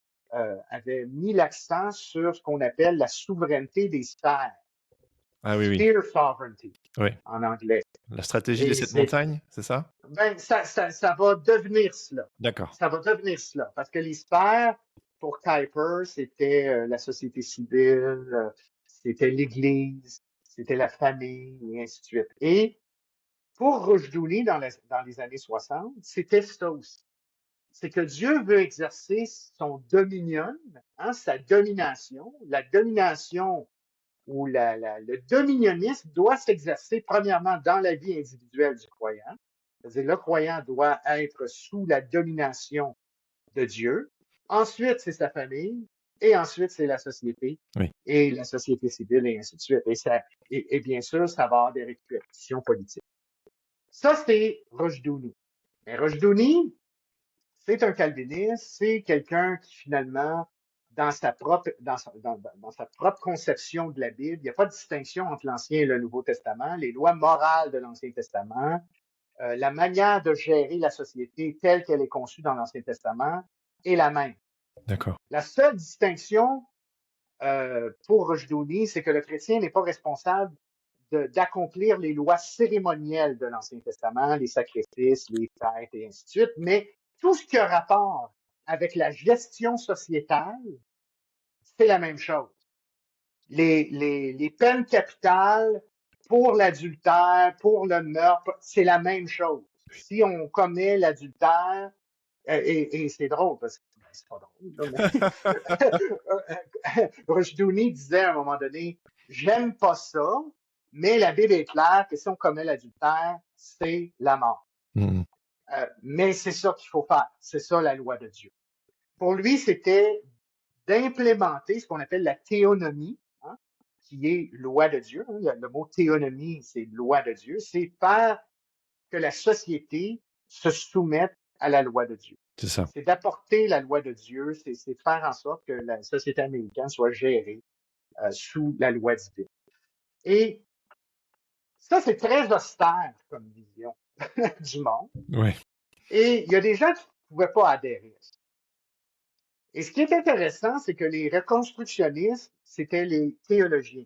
avait mis l'accent sur ce qu'on appelle la souveraineté des sphères. Sphere sovereignty, en anglais. La stratégie des 7 montagnes, c'est ça? Ben, ça va devenir cela. D'accord. Ça va devenir cela. Parce que les sphères, pour Kuyper, c'était la société civile, c'était l'Église, c'était la famille, et ainsi de suite. Et pour Rushdoony, dans les années 60, c'était ça aussi. c'est que Dieu veut exercer son dominion, sa domination. La domination ou le dominionnisme doit s'exercer premièrement dans la vie individuelle du croyant. C'est-à-dire, le croyant doit être sous la domination de Dieu. Ensuite, c'est sa famille. Et ensuite, c'est la société. Oui. Et la société civile, et ainsi de suite. Et bien sûr, ça va avoir des répercussions politiques. Ça, c'est Rushdoony. Mais Rushdoony, c'est un calviniste, c'est quelqu'un qui finalement, dans sa propre conception de la Bible, il n'y a pas de distinction entre l'Ancien et le Nouveau Testament. Les lois morales de l'Ancien Testament, la manière de gérer la société telle qu'elle est conçue dans l'Ancien Testament est la même. D'accord. La seule distinction pour Rushdoony, c'est que le chrétien n'est pas responsable d'accomplir les lois cérémonielles de l'Ancien Testament, les sacrifices, les fêtes et ainsi de suite, mais tout ce qui a rapport avec la gestion sociétale, c'est la même chose. Les peines capitales pour l'adultère, pour le meurtre, c'est la même chose. Si on commet l'adultère, et c'est drôle, parce que c'est pas drôle, mais Rushdoony disait à un moment donné, j'aime pas ça, mais la Bible est claire que si on commet l'adultère, c'est la mort. Mm. Mais c'est ça qu'il faut faire. C'est ça la loi de Dieu. Pour lui, c'était d'implémenter ce qu'on appelle la théonomie, qui est loi de Dieu. Le mot théonomie, c'est loi de Dieu. C'est faire que la société se soumette à la loi de Dieu. C'est ça. C'est d'apporter la loi de Dieu, c'est de faire en sorte que la société américaine soit gérée sous la loi divine. Et ça, c'est très austère comme vision du monde. Ouais. Et il y a des gens qui ne pouvaient pas adhérer à ça. Et ce qui est intéressant, c'est que les reconstructionnistes, c'était les théologiens.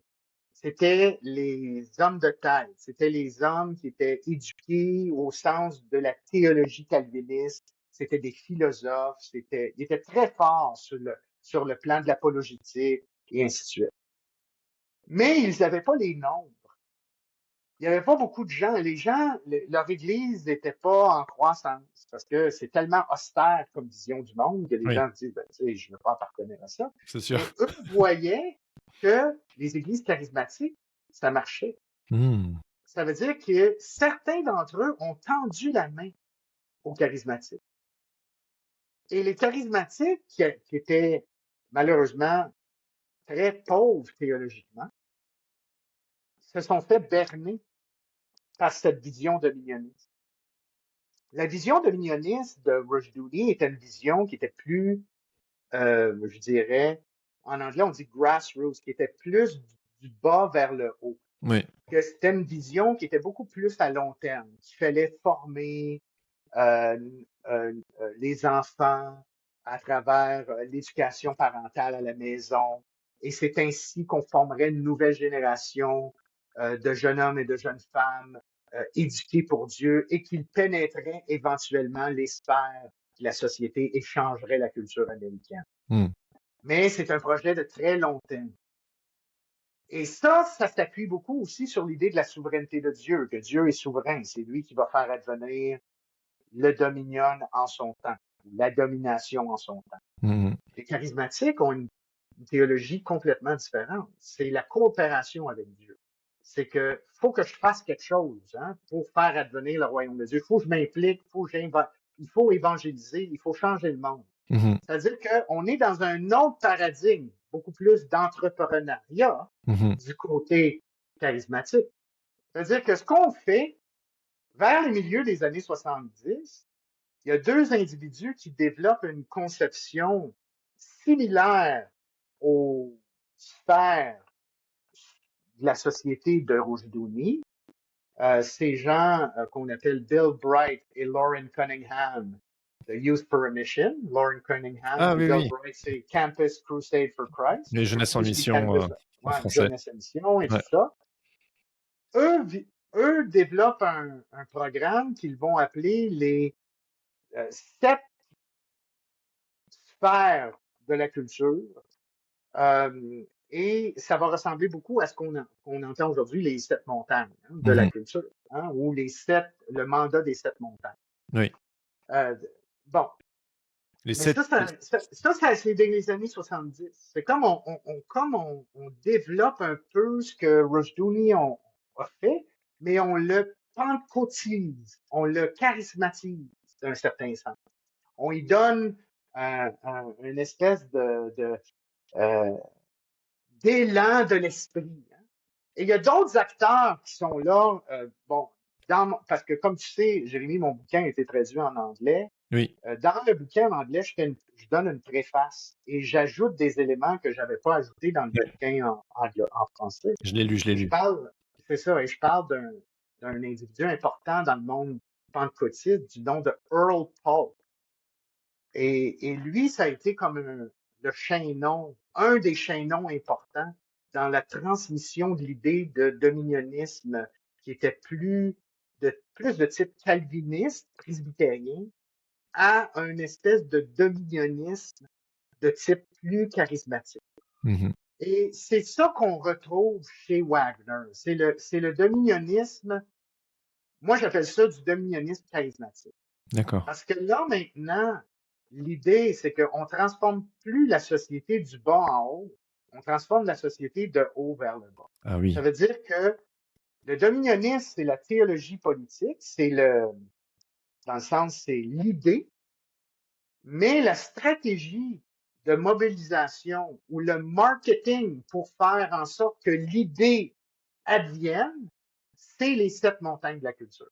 C'était les hommes de tête. C'était les hommes qui étaient éduqués au sens de la théologie calviniste. C'était des philosophes. Ils étaient très forts sur le plan de l'apologétique et ainsi de suite. Mais ils n'avaient pas les nombres. Il n'y avait pas beaucoup de gens. Les gens, leur église n'était pas en croissance parce que c'est tellement austère comme vision du monde que les gens disent, ben, tu sais, je ne veux pas appartenir à ça. C'est sûr. Mais eux voyaient que les églises charismatiques, ça marchait. Mm. Ça veut dire que certains d'entre eux ont tendu la main aux charismatiques. Et les charismatiques, qui étaient malheureusement très pauvres théologiquement, se sont fait berner par cette vision dominioniste. La vision dominioniste de Rushdoony était une vision qui était plus, je dirais, en anglais on dit grassroots, qui était plus du bas vers le haut. Oui. Que c'était une vision qui était beaucoup plus à long terme, qu'il fallait former les enfants à travers l'éducation parentale à la maison. Et c'est ainsi qu'on formerait une nouvelle génération de jeunes hommes et de jeunes femmes éduqués pour Dieu et qu'ils pénétreraient éventuellement les sphères de la société et changeraient la culture américaine. Mm. Mais c'est un projet de très long terme. Et ça s'appuie beaucoup aussi sur l'idée de la souveraineté de Dieu, que Dieu est souverain. C'est lui qui va faire advenir le dominion en son temps, ou la domination en son temps. Mm. Les charismatiques ont une théologie complètement différente. C'est la coopération avec Dieu. C'est que faut que je fasse quelque chose pour faire advenir le royaume de Dieu. Il faut que je m'implique, il faut évangéliser, il faut changer le monde. Mm. C'est-à-dire qu'on est dans un autre paradigme, beaucoup plus d'entrepreneuriat du côté charismatique. C'est-à-dire que ce qu'on fait, vers le milieu des années 70, il y a deux individus qui développent une conception similaire aux sphères de la société de Rushdoony. Ces gens qu'on appelle Bill Bright et Lauren Cunningham, de Youth for a Mission. Lauren Cunningham et Bill Bright, c'est Campus Crusade for Christ. Les Jeunesse en Mission en français. Jeunesse en Mission et tout ça. Eux développent un programme qu'ils vont appeler les 7 sphères de la culture. Et ça va ressembler beaucoup à ce qu'on entend aujourd'hui, les 7 montagnes de la culture, ou le mandat des 7 montagnes. Oui. Bon. Les Mais sept. c'est dans les années 70. C'est comme on développe un peu ce que Rushdoony a fait, mais on le pentecôtise, on le charismatise d'un certain sens. On y donne une espèce euh, d'élan de l'esprit. Hein. Et il y a d'autres acteurs qui sont là, bon, parce que comme tu sais, Jérémy, mon bouquin a été traduit en anglais. Oui, Dans le bouquin en anglais, je donne une préface et j'ajoute des éléments que j'avais pas ajoutés dans le ouais. bouquin en français. Je l'ai lu, je l'ai Et je lu. parle, c'est ça, et je parle d'un individu important dans le monde pentecôtiste du nom de Earl Paul. Et lui, ça a été comme le chaînon, un des chaînons importants dans la transmission de l'idée de dominionnisme qui était plus de type calviniste, presbytérien, à une espèce de dominionnisme de type plus charismatique. Mhm. Et c'est ça qu'on retrouve chez Wagner. C'est le dominionnisme. Moi, j'appelle ça du dominionnisme charismatique. D'accord. Parce que là, maintenant, l'idée, c'est qu'on transforme plus la société du bas en haut. On transforme la société de haut vers le bas. Ah Ça oui. veut dire que le dominionnisme, c'est la théologie politique, dans le sens, c'est l'idée, mais la stratégie de mobilisation ou le marketing pour faire en sorte que l'idée advienne, c'est les 7 montagnes de la culture.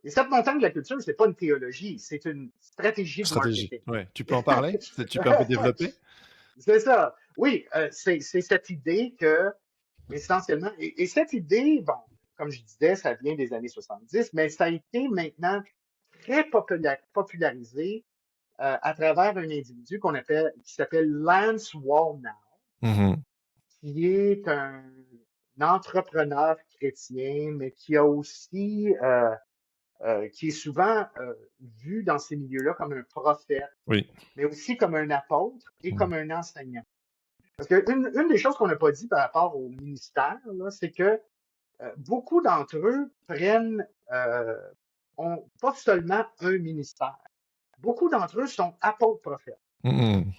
Les 7 montagnes de la culture, c'est pas une théologie, c'est une stratégie de Stratégie. marketing. Ouais. Tu peux en parler? Tu peux un peu développer? C'est ça. Oui, c'est cette idée que, essentiellement, et cette idée, bon, comme je disais, ça vient des années 70, mais ça a été maintenant très popularisé à travers un individu qui s'appelle Lance Wallnau, Mhm. qui est un entrepreneur chrétien, mais qui a aussi, qui est souvent vu dans ces milieux-là comme un prophète, Oui. mais aussi comme un apôtre et Mhm. comme un enseignant. Parce que une des choses qu'on n'a pas dit par rapport au ministère, là, c'est que beaucoup d'entre eux ont pas seulement un ministère. Beaucoup d'entre eux sont apôtres-prophètes. Mhm.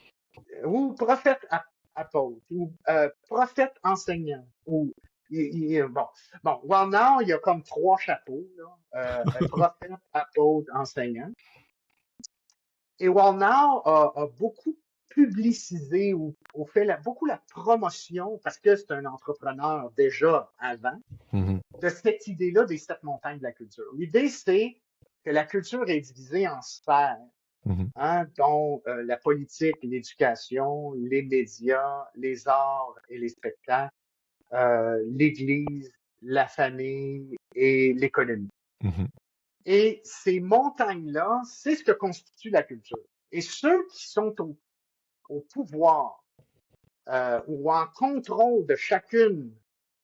Ou prophète apôtre, ou prophète enseignant, ou bon, now, il y a comme 3 chapeaux, là, prophète, apôtre, enseignant. Et Wallnau a beaucoup publicisé ou fait beaucoup la promotion, parce que c'est un entrepreneur déjà avant, Mhm. de cette idée-là des 7 montagnes de la culture. L'idée, c'est que la culture est divisée en sphères. Mhm. Hein, dont la politique, l'éducation, les médias, les arts et les spectacles, l'Église, la famille et l'économie. Mhm. Et ces montagnes-là, c'est ce que constitue la culture. Et ceux qui sont au pouvoir ou en contrôle de chacune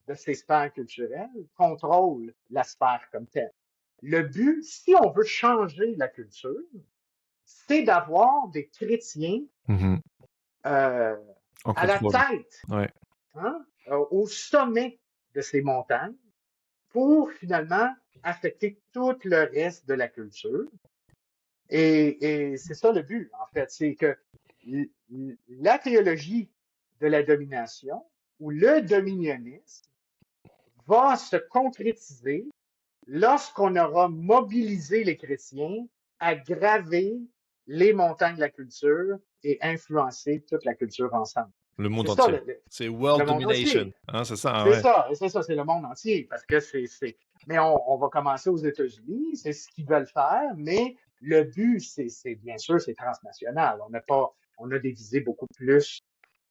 de ces sphères culturelles contrôlent la sphère comme telle. Le but, si on veut changer la culture, c'est d'avoir des chrétiens Mhm. euh, En à la contrôle. tête, Ouais. hein, au sommet de ces montagnes pour finalement affecter tout le reste de la culture. Et c'est ça le but, en fait, c'est que la théologie de la domination ou le dominionnisme va se concrétiser lorsqu'on aura mobilisé les chrétiens à graver les montagnes de la culture et influencer toute la culture ensemble. Le monde C'est ça, entier. C'est le world monde domination. entier. Hein, c'est ça, C'est ouais. ça, et c'est ça, c'est le monde entier, parce que mais on va commencer aux États-Unis, c'est ce qu'ils veulent faire, mais le but, c'est bien sûr, c'est transnational. On a des visées beaucoup plus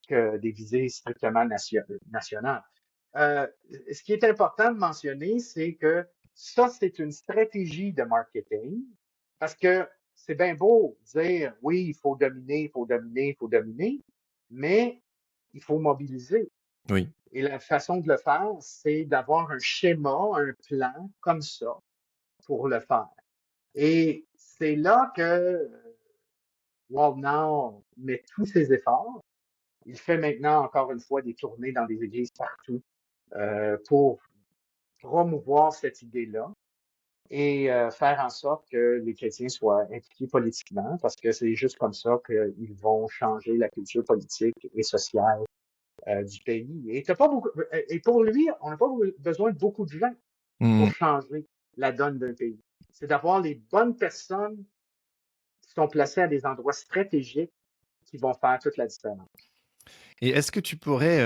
que des visées strictement nationales. Ce qui est important de mentionner, c'est que ça, c'est une stratégie de marketing, parce que c'est bien beau dire, oui, il faut dominer, il faut dominer, il faut dominer, mais il faut mobiliser. Oui. Et la façon de le faire, c'est d'avoir un schéma, un plan comme ça pour le faire. Et c'est là que Waldner met tous ses efforts. Il fait maintenant encore une fois des tournées dans des églises partout pour promouvoir cette idée-là. et faire en sorte que les chrétiens soient impliqués politiquement, parce que c'est juste comme ça qu'ils vont changer la culture politique et sociale du pays. Et, et pour lui, on n'a pas besoin de beaucoup de gens pour Mhm. changer la donne d'un pays. C'est d'avoir les bonnes personnes qui sont placées à des endroits stratégiques qui vont faire toute la différence. Et est-ce que tu pourrais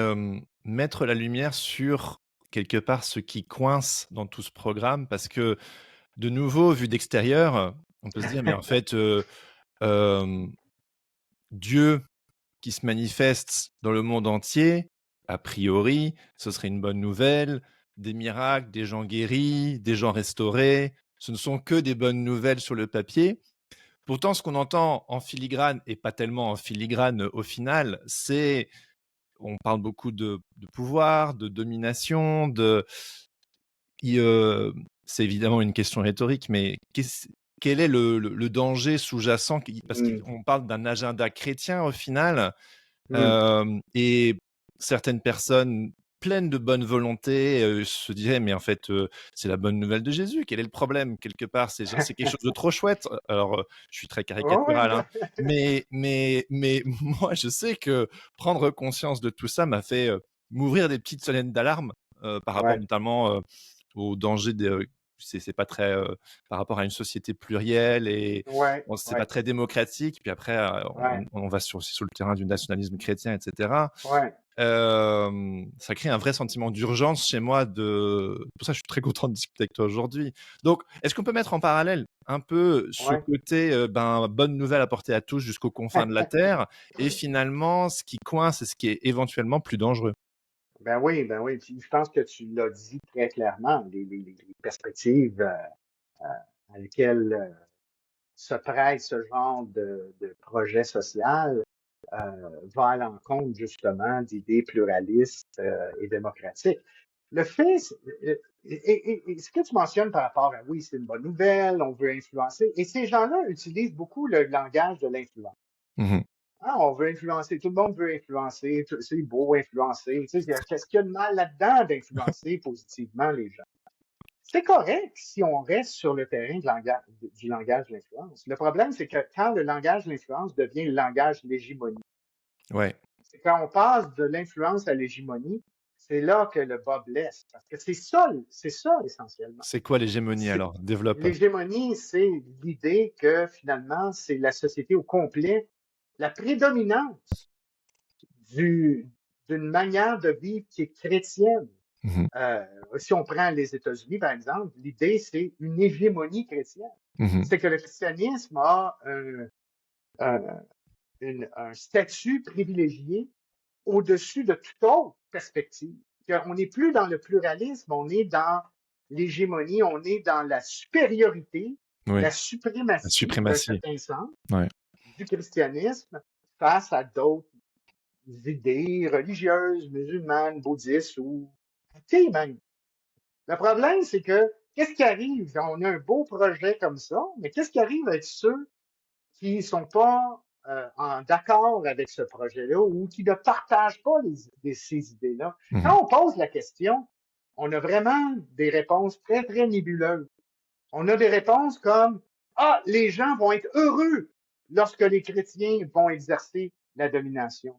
mettre la lumière sur quelque part ce qui coince dans tout ce programme? Parce que de nouveau, vu d'extérieur, on peut se dire, mais en fait, euh, Dieu qui se manifeste dans le monde entier, a priori, ce serait une bonne nouvelle. Des miracles, des gens guéris, des gens restaurés, ce ne sont que des bonnes nouvelles sur le papier. Pourtant, ce qu'on entend en filigrane, et pas tellement en filigrane au final, c'est, on parle beaucoup de pouvoir, de domination, c'est évidemment une question rhétorique, mais quel est le danger sous-jacent? Parce Mm, qu'on parle d'un agenda chrétien au final, mm. et certaines personnes pleines de bonne volonté se diraient, mais en fait, c'est la bonne nouvelle de Jésus. Quel est le problème? Quelque part, c'est quelque chose de trop chouette. Alors, je suis très Oh, oui, caricatural, hein, mais moi, je sais que prendre conscience de tout ça m'a fait m'ouvrir des petites sonnettes d'alarme par rapport ouais, notamment aux dangers c'est pas très par rapport à une société plurielle et ouais, bon, c'est pas ouais, très démocratique. Puis après, ouais, on va sur le terrain du nationalisme chrétien, etc. ouais, Ça crée un vrai sentiment d'urgence chez moi. Pour ça, je suis très content de discuter avec toi aujourd'hui. Donc, est-ce qu'on peut mettre en parallèle un peu ce ouais. côté bonne nouvelle apportée à tous jusqu'aux confins de la Terre et finalement ce qui coince et ce qui est éventuellement plus dangereux? Ben oui, ben oui. Puis je pense que tu l'as dit très clairement, les perspectives à lesquelles se prête ce genre de projet social va à l'encontre justement d'idées pluralistes et démocratiques. Le fait, et ce que tu mentionnes par rapport à oui, c'est une bonne nouvelle, on veut influencer, et ces gens-là utilisent beaucoup le langage de l'influence. Mhm. Ah, on veut influencer, tout le monde veut influencer, c'est beau influencer. Tu sais, qu'est-ce qu'il y a de mal là-dedans d'influencer positivement les gens? C'est correct si on reste sur le terrain du langage de l'influence. Le problème, c'est que quand le langage de l'influence devient le langage de l'hégémonie, Ouais, c'est quand on passe de l'influence à l'hégémonie, c'est là que le bas blesse. Parce que c'est ça essentiellement. c'est quoi l'hégémonie C'est- alors? Développe. L'hégémonie, c'est l'idée que finalement, c'est la société au complet, la prédominance du, d'une manière de vivre qui est chrétienne. Mhm. Euh, si on prend les États-Unis, par exemple, l'idée, c'est une hégémonie chrétienne. Mhm. C'est que le christianisme a un, un statut privilégié au-dessus de toute autre perspective. On n'est plus dans le pluralisme, on est dans l'hégémonie, on est dans la supériorité, Oui, la la suprématie d'un suprématie. certain sens Ouais. du christianisme face à d'autres idées religieuses, musulmanes, bouddhistes ou athées même. Le problème, c'est que qu'est-ce qui arrive? On a un beau projet comme ça, mais qu'est-ce qui arrive avec ceux qui sont pas en d'accord avec ce projet-là ou qui ne partagent pas ces idées-là? Mhm. Quand on pose la question, on a vraiment des réponses très, très nébuleuses. On a des réponses comme ah, les gens vont être heureux lorsque les chrétiens vont exercer la domination.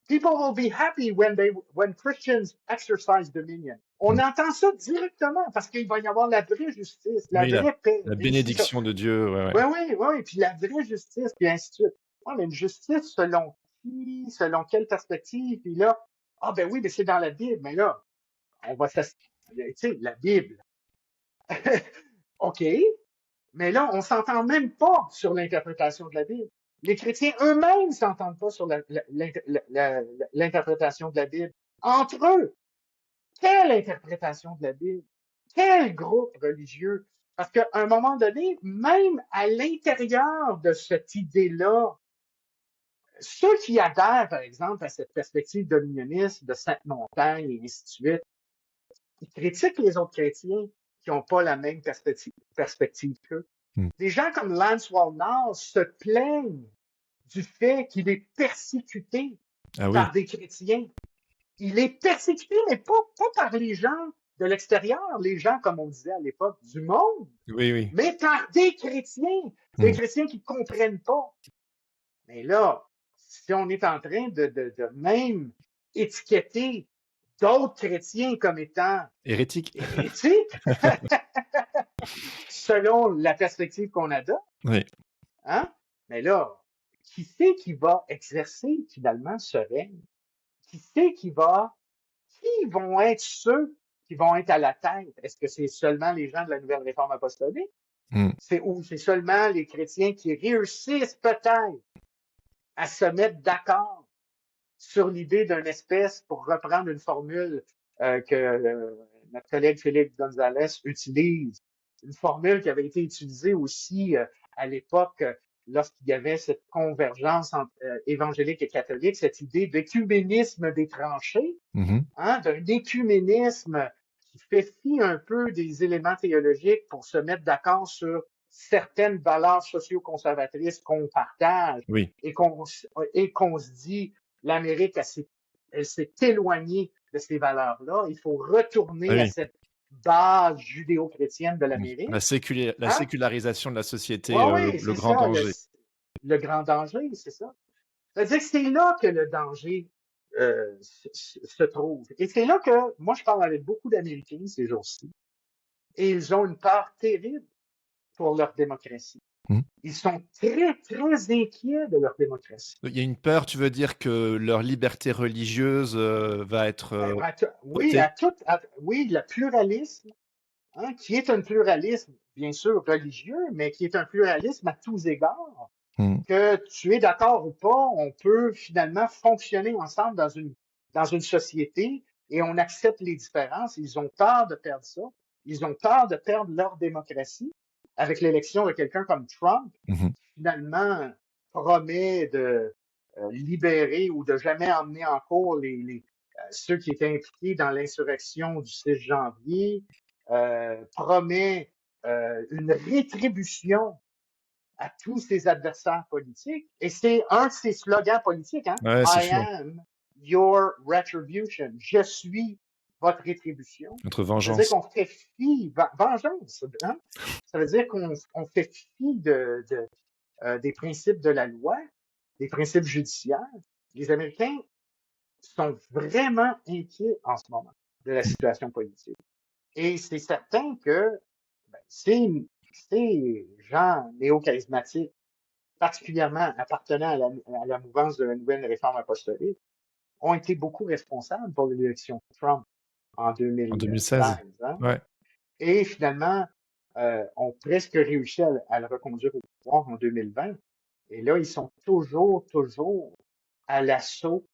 People will be happy when Christians exercise dominion. On Mhm. entend ça directement parce qu'il va y avoir la vraie justice, la Oui, vraie paix, la et ainsi de suite. bénédiction de Dieu. Ouais, ouais. Oui, oui, oui, puis la vraie justice, puis ainsi de suite. Ouais, mais une justice selon qui, selon quelle perspective, puis là, ah ben oui, mais c'est dans la Bible, mais là, on va tu sais, la Bible. OK, mais là, on s'entend même pas sur l'interprétation de la Bible. Les chrétiens eux-mêmes s'entendent pas sur l'interprétation de la Bible. Entre eux, quelle interprétation de la Bible? Quel groupe religieux? Parce qu'à un moment donné, même à l'intérieur de cette idée-là, ceux qui adhèrent, par exemple, à cette perspective dominioniste de Sainte Montagne et ainsi de suite, ils critiquent les autres chrétiens qui n'ont pas la même perspective qu'eux. Mhm. Des gens comme Lance Wallnau se plaignent du fait qu'il est persécuté Ah oui. par des chrétiens. Il est persécuté, mais pas par les gens de l'extérieur, les gens, comme on disait à l'époque, du monde, Oui, oui. mais des chrétiens qui ne comprennent pas. Mais là, si on est en train de même étiqueter d'autres chrétiens comme étant Hérétique. hérétiques, selon la perspective qu'on adopte, Oui. hein? Mais là, qui c'est qui va exercer finalement ce règne? Qui c'est qui vont être ceux qui vont être à la tête? Est-ce que c'est seulement les gens de la Nouvelle Réforme apostolique? Mm. Ou c'est seulement les chrétiens qui réussissent peut-être à se mettre d'accord sur l'idée d'une espèce, pour reprendre une formule que notre collègue Félix Gonzalez utilise, une formule qui avait été utilisée aussi à l'époque lorsqu'il y avait cette convergence entre évangélique et catholique, cette idée d'écuménisme des tranchées, Mhm. hein, d'un écuménisme qui fait fi un peu des éléments théologiques pour se mettre d'accord sur certaines valeurs socio-conservatrices qu'on partage Oui. et qu'on se dit l'Amérique, elle s'est éloignée de ces valeurs-là. Il faut Ah retourner à oui. cette base judéo-chrétienne de l'Amérique. La Hein? sécularisation de la société, Oui, oui, le c'est grand ça, danger. le grand danger, c'est ça. C'est-à-dire que c'est là que le danger se trouve. Et c'est là que, moi, je parle avec beaucoup d'Américains ces jours-ci, et ils ont une peur terrible pour leur démocratie. Mm. Ils sont très, très inquiets de leur démocratie. Il y a une peur, tu veux dire, que leur liberté religieuse va être Oui, ôtée. oui, le pluralisme, hein, qui est un pluralisme, bien sûr, religieux, mais qui est un pluralisme à tous égards. Mm. Que tu es d'accord ou pas, on peut finalement fonctionner ensemble dans une société et on accepte les différences. Ils ont peur de perdre ça. Ils ont peur de perdre leur démocratie avec l'élection de quelqu'un comme Trump, Mhm. qui finalement promet de libérer ou de jamais emmener en cours ceux qui étaient impliqués dans l'insurrection du 6 janvier, promet une rétribution à tous ses adversaires politiques. Et c'est un de ses slogans politiques, hein? Ouais, c'est I sûr. am your retribution. Je suis votre rétribution. Notre Ça veut dire vengeance. qu'on fait fi, vengeance, hein? Ça veut dire qu'on fait fi des principes de la loi, des principes judiciaires. Les Américains sont vraiment inquiets en ce moment de la situation politique. Et c'est certain que ben, ces gens néo-charismatiques, particulièrement appartenant à la mouvance de la nouvelle réforme apostolique, ont été beaucoup responsables pour l'élection de Trump en En 2016. 2016. Hein? Ouais. Et finalement, ont presque réussi à le reconduire au pouvoir en 2020. Et là, ils sont toujours à l'assaut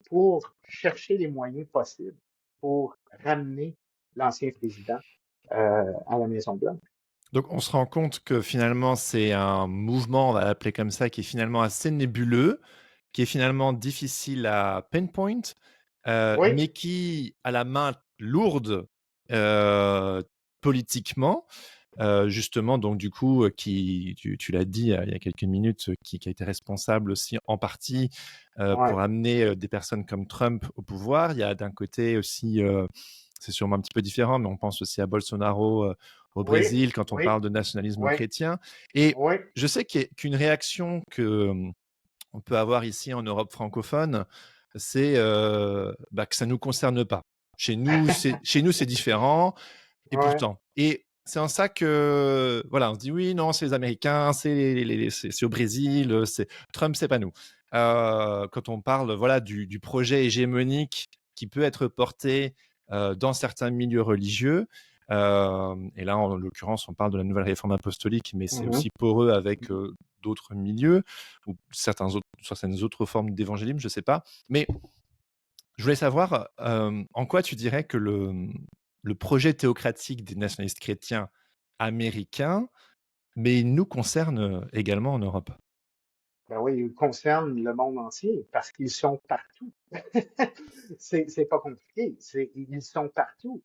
pour chercher les moyens possibles pour ramener l'ancien président à la Maison-Blanche. Donc on se rend compte que finalement c'est un mouvement, on va l'appeler comme ça, qui est finalement assez nébuleux, qui est finalement difficile à pinpoint, Oui, mais qui a la main lourde euh, politiquement, justement, donc du coup, tu l'as dit il y a quelques minutes, qui a été responsable aussi en partie ouais, pour amener des personnes comme Trump au pouvoir. Il y a d'un côté aussi, c'est sûrement un petit peu différent, mais on pense aussi à Bolsonaro au oui, Brésil quand on oui, parle de nationalisme oui, chrétien. Et oui, je sais qu'une réaction que on peut avoir ici en Europe francophone, c'est que ça ne nous concerne pas. Chez nous, c'est différent. Et ouais, pourtant. Et c'est en ça que, voilà, on se dit oui, non, c'est les Américains, c'est au Brésil, c'est Trump, c'est pas nous. Quand on parle, voilà, du projet hégémonique qui peut être porté dans certains milieux religieux, et là, en l'occurrence, on parle de la nouvelle réforme apostolique, mais c'est mhm. aussi poreux avec d'autres milieux ou certaines autres formes d'évangélisme, je sais pas. Mais je voulais savoir en quoi tu dirais que le projet théocratique des nationalistes chrétiens américains, mais il nous concerne également en Europe. Ben oui, ils concernent le monde entier parce qu'ils sont partout. C'est pas compliqué, ils sont partout.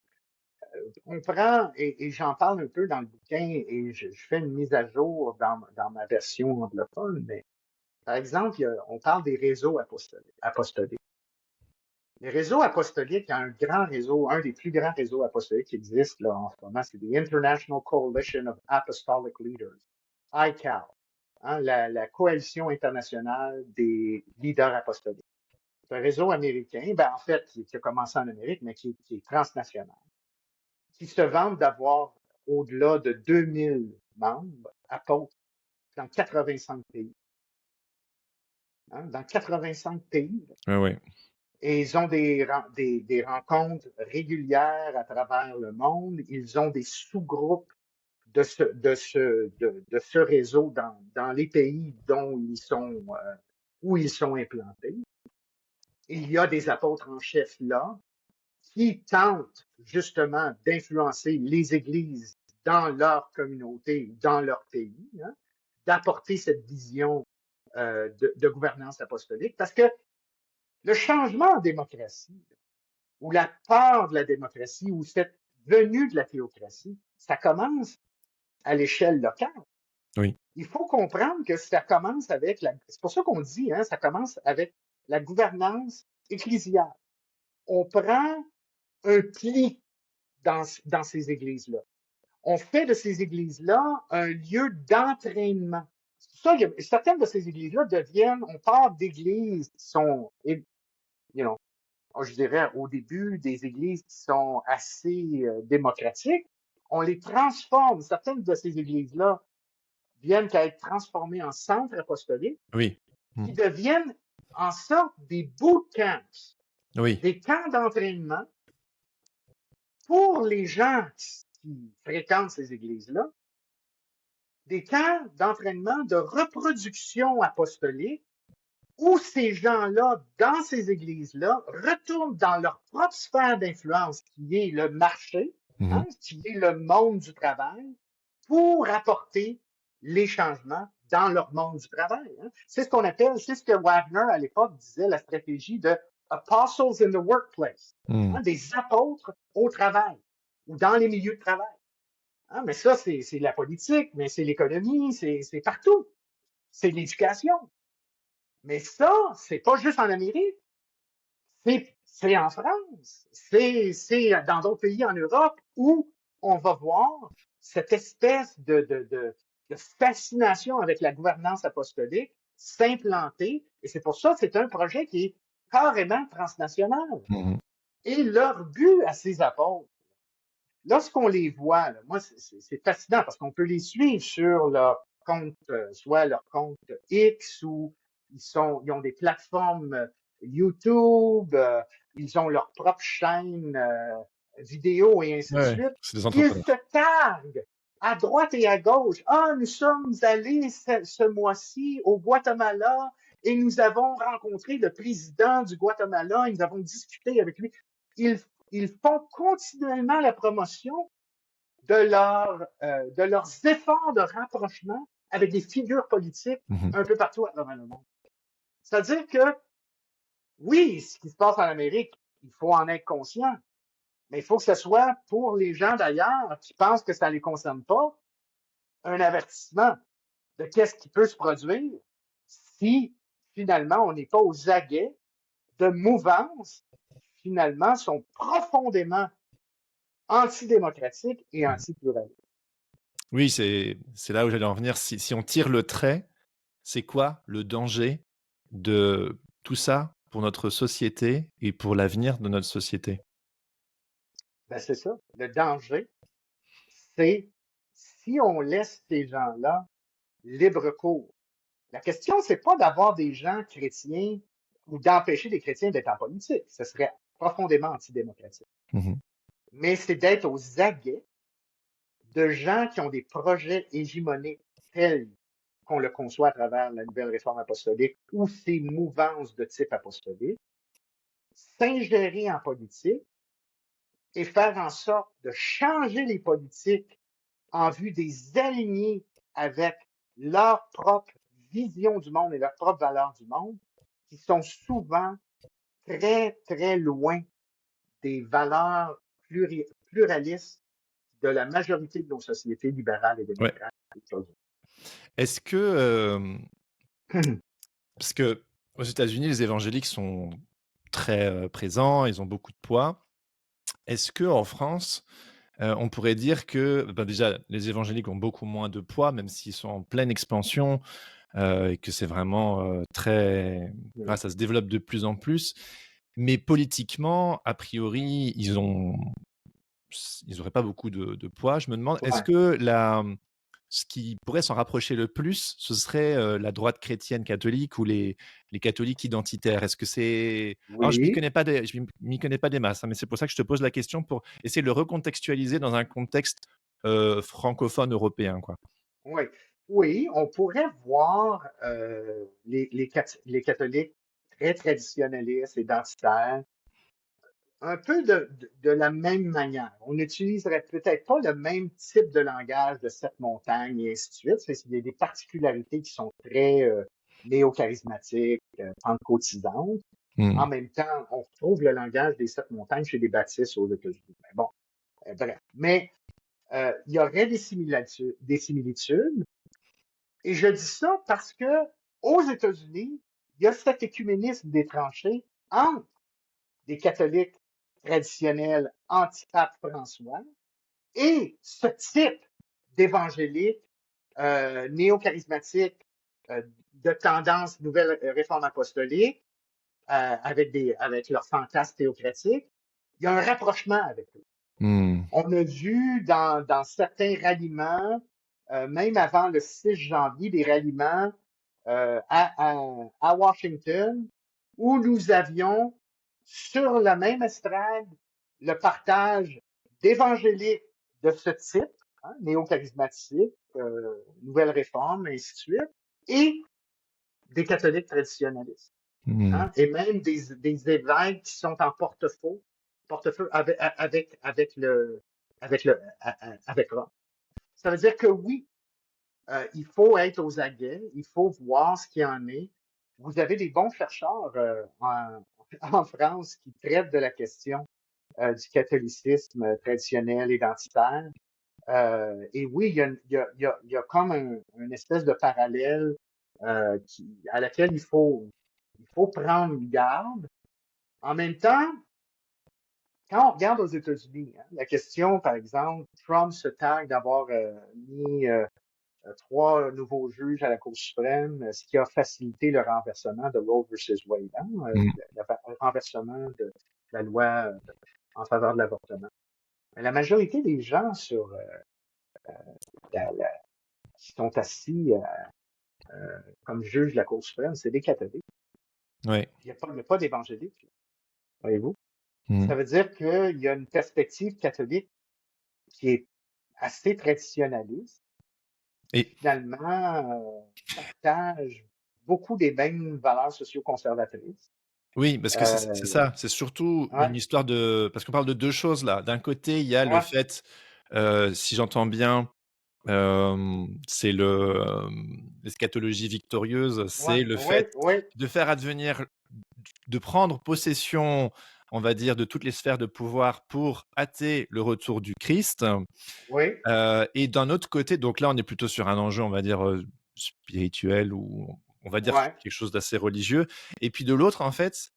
On prend, et j'en parle un peu dans le bouquin, et je fais une mise à jour dans ma version anglophone, mais par exemple, on parle des réseaux apostoliques. Les réseaux apostoliques, il y a un grand réseau, un des plus grands réseaux apostoliques qui existent là, en ce moment, c'est the International Coalition of Apostolic Leaders, ICAL, hein, la coalition internationale des leaders apostoliques. C'est un réseau américain, ben, en fait, qui a commencé en Amérique, mais qui est transnational, qui se vante d'avoir au-delà de 2000 membres apôtres dans 85 pays. Hein, dans 85 pays. Ouais, ouais. Et ils ont des rencontres régulières à travers le monde. Ils ont des sous-groupes de ce réseau dans les pays où ils sont implantés. Il y a des apôtres en chef là qui tentent justement d'influencer les églises dans leur communauté, dans leur pays, hein, d'apporter cette vision de gouvernance apostolique. Parce que le changement en démocratie, ou la peur de la démocratie, ou cette venue de la théocratie, ça commence à l'échelle locale. Oui. Il faut comprendre que ça commence avec c'est pour ça qu'on dit, hein, ça commence avec la gouvernance ecclésiale. On prend un pli dans ces églises-là. On fait de ces églises-là un lieu d'entraînement. Ça, certaines de ces églises-là on part d'églises qui sont, je dirais, au début, des églises qui sont assez démocratiques. On les transforme. Certaines de ces églises-là viennent à être transformées en centres apostoliques, Oui. qui deviennent en sorte des bootcamps, Oui. des camps d'entraînement pour les gens qui fréquentent ces églises-là, des camps d'entraînement de reproduction apostolique où ces gens-là, dans ces églises-là, retournent dans leur propre sphère d'influence, qui est le marché, hein, qui est le monde du travail, pour apporter les changements dans leur monde du travail. Hein. C'est ce qu'on appelle, c'est ce que Wagner, à l'époque, disait la stratégie de apostles in the workplace, hein, des apôtres au travail ou dans les milieux de travail. Hein, mais ça, c'est la politique, mais c'est l'économie, c'est partout. C'est l'éducation. Mais ça, c'est pas juste en Amérique. C'est en France. C'est dans d'autres pays en Europe où on va voir cette espèce de fascination avec la gouvernance apostolique s'implanter. Et c'est pour ça que c'est un projet qui est carrément transnational. Et leur but à ces apôtres, lorsqu'on les voit, là, moi, c'est fascinant parce qu'on peut les suivre sur leur compte, soit leur compte X ou ils ont des plateformes YouTube, ils ont leur propre chaîne vidéo et ainsi de suite. Ils se targuent à droite et à gauche. Ah, nous sommes allés ce mois-ci au Guatemala et nous avons rencontré le président du Guatemala et nous avons discuté avec lui. Ils font continuellement la promotion de leurs efforts de rapprochement avec des figures politiques un peu partout à travers le monde. C'est-à-dire que, oui, ce qui se passe en Amérique, il faut en être conscient, mais il faut que ce soit pour les gens d'ailleurs qui pensent que ça ne les concerne pas, un avertissement de qu'est-ce qui peut se produire si finalement on n'est pas aux aguets de mouvances qui finalement sont profondément antidémocratiques et antipluralistes. Oui, c'est là où j'allais en venir. Si on tire le trait, c'est quoi le danger de tout ça pour notre société et pour l'avenir de notre société? Ben, c'est ça. Le danger, c'est si on laisse ces gens-là libre cours. La question, c'est pas d'avoir des gens chrétiens ou d'empêcher les chrétiens d'être en politique. Ce serait profondément antidémocratique. Mais c'est d'être aux aguets de gens qui ont des projets hégémoniques tels qu'on le conçoit à travers la nouvelle réforme apostolique ou ces mouvances de type apostolique, s'ingérer en politique et faire en sorte de changer les politiques en vue des aligner avec leur propre vision du monde et leur propre valeur du monde, qui sont souvent très, très loin des valeurs pluralistes de la majorité de nos sociétés libérales et démocrates. Ouais. Est-ce que, parce que aux États-Unis, les évangéliques sont très présents, ils ont beaucoup de poids. Est-ce que en France, on pourrait dire que, bah, déjà, les évangéliques ont beaucoup moins de poids, même s'ils sont en pleine expansion, et que c'est vraiment, très voilà, Oui. ça se développe de plus en plus. Mais politiquement, a priori, ils auraient pas beaucoup de poids. Je me demande, est-ce Ouais. que ce qui pourrait s'en rapprocher le plus, ce serait, la droite chrétienne catholique ou les catholiques identitaires? Est-ce que c'est alors Oui. je m'y connais pas des masses, hein, mais c'est pour ça que je te pose la question pour essayer de le recontextualiser dans un contexte, francophone européen, quoi. Oui. Oui, on pourrait voir les catholiques très traditionnalistes, identitaires, un peu de la même manière. On n'utiliserait peut-être pas le même type de langage de cette montagne et ainsi de suite. Il y a des particularités qui sont très néo-charismatiques, pentecôtisantes. En Mmh. même temps, on retrouve le langage des sept montagnes chez les baptistes aux États-Unis. Mais bon, bref. Mais il y aurait des similitudes. Et je dis ça parce que aux États-Unis, il y a cet écuménisme des tranchées entre des catholiques traditionnels anti-pape François et ce type d'évangélique néo-charismatique de tendance nouvelle réforme apostolique avec leurs fantasmes théocratiques. Il y a un rapprochement avec eux. Mmh. On a vu dans certains ralliements, même avant le 6 janvier, des ralliements à Washington, où nous avions sur la même estrade le partage d'évangéliques de ce type, hein, néo-charismatique, nouvelle réforme, et ainsi de suite, et des catholiques traditionnalistes. Mmh. Hein, et même des évêques qui sont en porte-feu avec Rome. Ça veut dire que oui, il faut être aux aguets, il faut voir ce qu'il y en est. Vous avez des bons chercheurs en France qui traitent de la question du catholicisme traditionnel identitaire. Et oui, il y a comme une espèce de parallèle à laquelle il faut prendre garde. En même temps, quand on regarde aux États-Unis, hein, la question, par exemple, Trump se targue d'avoir mis trois nouveaux juges à la Cour suprême, ce qui a facilité le renversement de Roe versus Wade, hein, Mmh. le renversement de la loi en faveur de l'avortement. Mais la majorité des gens la- la- qui sont assis comme juges de la Cour suprême, c'est des catholiques. Ouais. Il y a pas d'évangéliques, voyez-vous. Mmh. Ça veut dire qu'il y a une perspective catholique qui est assez traditionnaliste, qui Et finalement partage beaucoup des mêmes valeurs socio-conservatrices. oui, parce que c'est Euh, ça, c'est surtout une ouais, histoire de parce qu'on parle de 2 choses là. D'un côté, il y a le ouais, fait, si j'entends bien, c'est l'eschatologie victorieuse, ouais, c'est le oui, fait oui, de faire advenir de prendre possession, on va dire, de toutes les sphères de pouvoir pour hâter le retour du Christ. oui, Et d'un autre côté, donc là, on est plutôt sur un enjeu, on va dire, spirituel ou on va dire ouais, quelque chose d'assez religieux. Et puis de l'autre, en fait,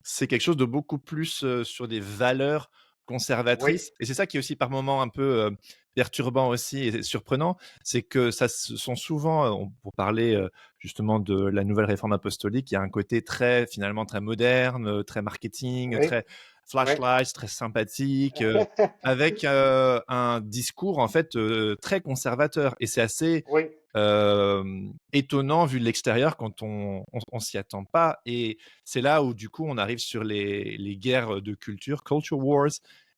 c'est quelque chose de beaucoup plus, sur des valeurs oui, conservatrices et c'est ça qui est aussi par moments un peu, perturbant aussi et surprenant. C'est que ça ce sont souvent, pour parler, justement de la nouvelle réforme apostolique, il y a un côté très finalement très moderne, très marketing, oui, très oui, flashlights, très sympathique, avec, un discours en fait, très conservateur et c'est assez, oui, étonnant vu de l'extérieur quand on s'y attend pas et c'est là où du coup on arrive sur les guerres de culture wars,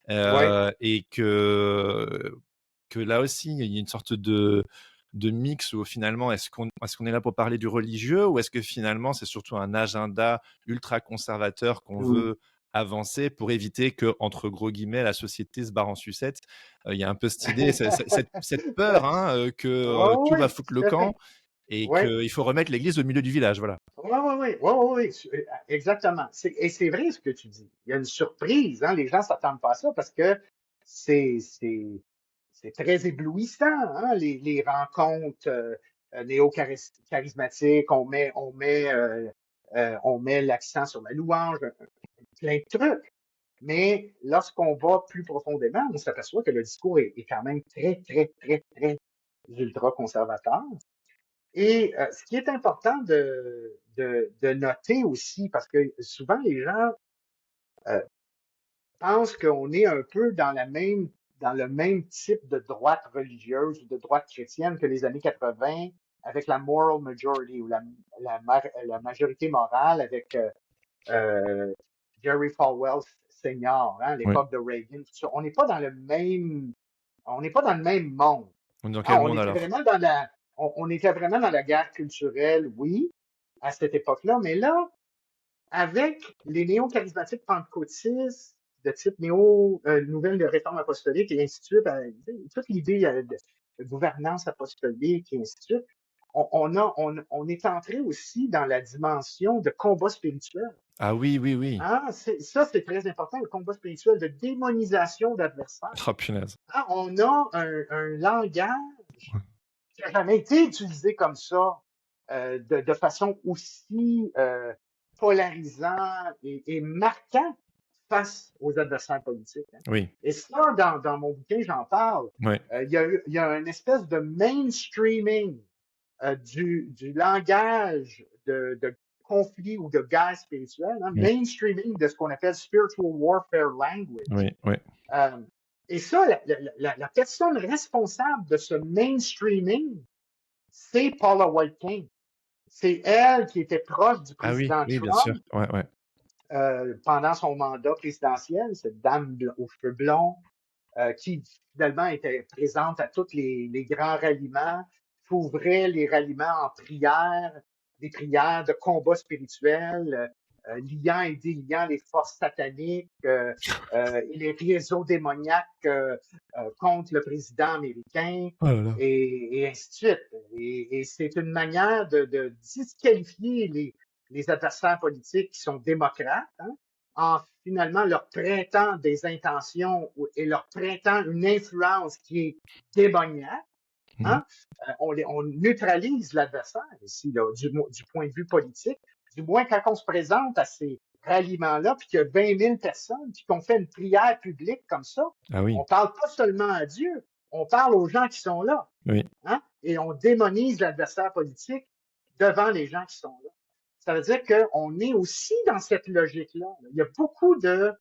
oui, et que là aussi il y a une sorte de mix où finalement est-ce qu'on est là pour parler du religieux ou est-ce que finalement c'est surtout un agenda ultra conservateur qu'on mm, veut avancer pour éviter que, entre gros guillemets, la société se barre en sucette. Il y a un peu cette idée, cette peur hein, que oui, tout va oui, foutre le tout à camp fait. et Oui, qu'il faut remettre l'église au milieu du village. Voilà. oui, oui, oui, oui, oui, oui, exactement. Et c'est vrai ce que tu dis. Il y a une surprise, hein, les gens s'attendent pas à ça parce que c'est, c'est, c'est très éblouissant, hein, les rencontres néo-charismatiques. On met on met l'accent sur la louange, plein de trucs. Mais lorsqu'on va plus profondément, on s'aperçoit que le discours est quand même très, très, très, très ultra-conservateur. Et ce qui est important de noter aussi, parce que souvent les gens pensent qu'on est un peu dans le même type de droite religieuse ou de droite chrétienne que les années 80 avec la moral majority ou la majorité morale avec Jerry Falwell Senior, hein, à Oui. l'époque de Reagan. Tout ça. On n'est pas dans le même monde. On est dans Hein, quel monde alors? on était vraiment dans la guerre culturelle, oui, à cette époque-là, mais là, avec les néo-charismatiques pentecôtistes de type nouvelle de réforme apostolique et ainsi de suite, toute l'idée de gouvernance apostolique et ainsi de suite, on est entré aussi dans la dimension de combat spirituel. Ah oui, oui, oui. Ah, ça, c'est très important, le combat spirituel de démonisation d'adversaires. Oh, punaise. Ah, on a un langage qui n'a jamais été utilisé comme ça, de façon aussi polarisant et marquant face aux adversaires politiques. Hein. Oui. Et ça, dans mon bouquin, j'en parle. Oui. Il y a une espèce de mainstreaming du langage de conflit ou de guerre spirituelle, hein, Oui. mainstreaming de ce qu'on appelle spiritual warfare language. Oui, oui. Et ça, la personne responsable de ce mainstreaming, c'est Paula White King. C'est elle qui était proche du Ah oui, président oui, bien Trump sûr. Ouais, ouais. pendant son mandat présidentiel, cette dame aux cheveux blonds, qui finalement était présente à tous les grands ralliements, qui ouvrait les ralliements en prières, des prières de combat spirituel, liant et déliant les forces sataniques et les réseaux démoniaques contre le président américain, Oh là là. et ainsi de suite. Et c'est une manière de disqualifier les adversaires politiques qui sont démocrates, hein, en finalement leur prêtant des intentions et leur prêtant une influence qui est démoniaque. Hein? On neutralise l'adversaire ici, là, du point de vue politique. Du moins, quand on se présente à ces ralliements-là, puis qu'il y a 20 000 personnes, puis qu'on fait une prière publique comme ça, Ah oui. on parle pas seulement à Dieu, on parle aux gens qui sont là. Oui. Hein? Et on démonise l'adversaire politique devant les gens qui sont là. Ça veut dire qu'on est aussi dans cette logique-là. Il y a beaucoup de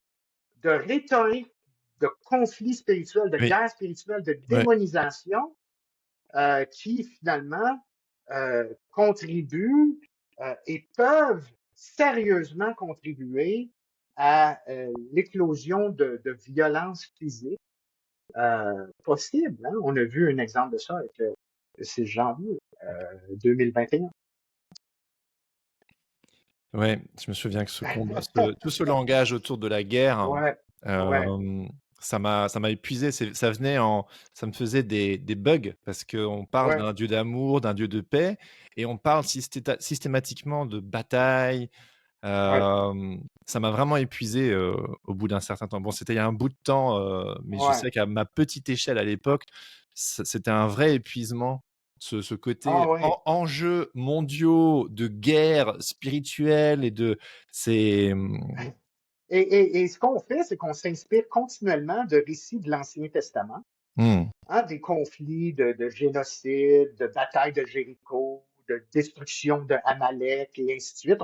rhétorique, de conflits spirituels, de Oui. guerre spirituelle, de Ouais. démonisation qui finalement contribuent et peuvent sérieusement contribuer à l'éclosion de violences physiques possibles. Hein? On a vu un exemple de ça avec le 6 janvier 2021. Ouais, je me souviens que ce combat, tout ce langage autour de la guerre, Ouais, ouais, ça m'a épuisé. Ça me faisait des bugs parce qu'on parle ouais. d'un Dieu d'amour, d'un Dieu de paix, et on parle systématiquement de bataille. Ça m'a vraiment épuisé au bout d'un certain temps. Bon, c'était il y a un bout de temps, mais je Ouais. sais qu'à ma petite échelle à l'époque, c'était un vrai épuisement. Ce côté Ah ouais. enjeux mondiaux de guerre spirituelle c'est Et ce qu'on fait, c'est qu'on s'inspire continuellement de récits de l'Ancien Testament, hein, des conflits de génocide, de batailles de Jéricho, de destruction de Amalek et ainsi de suite.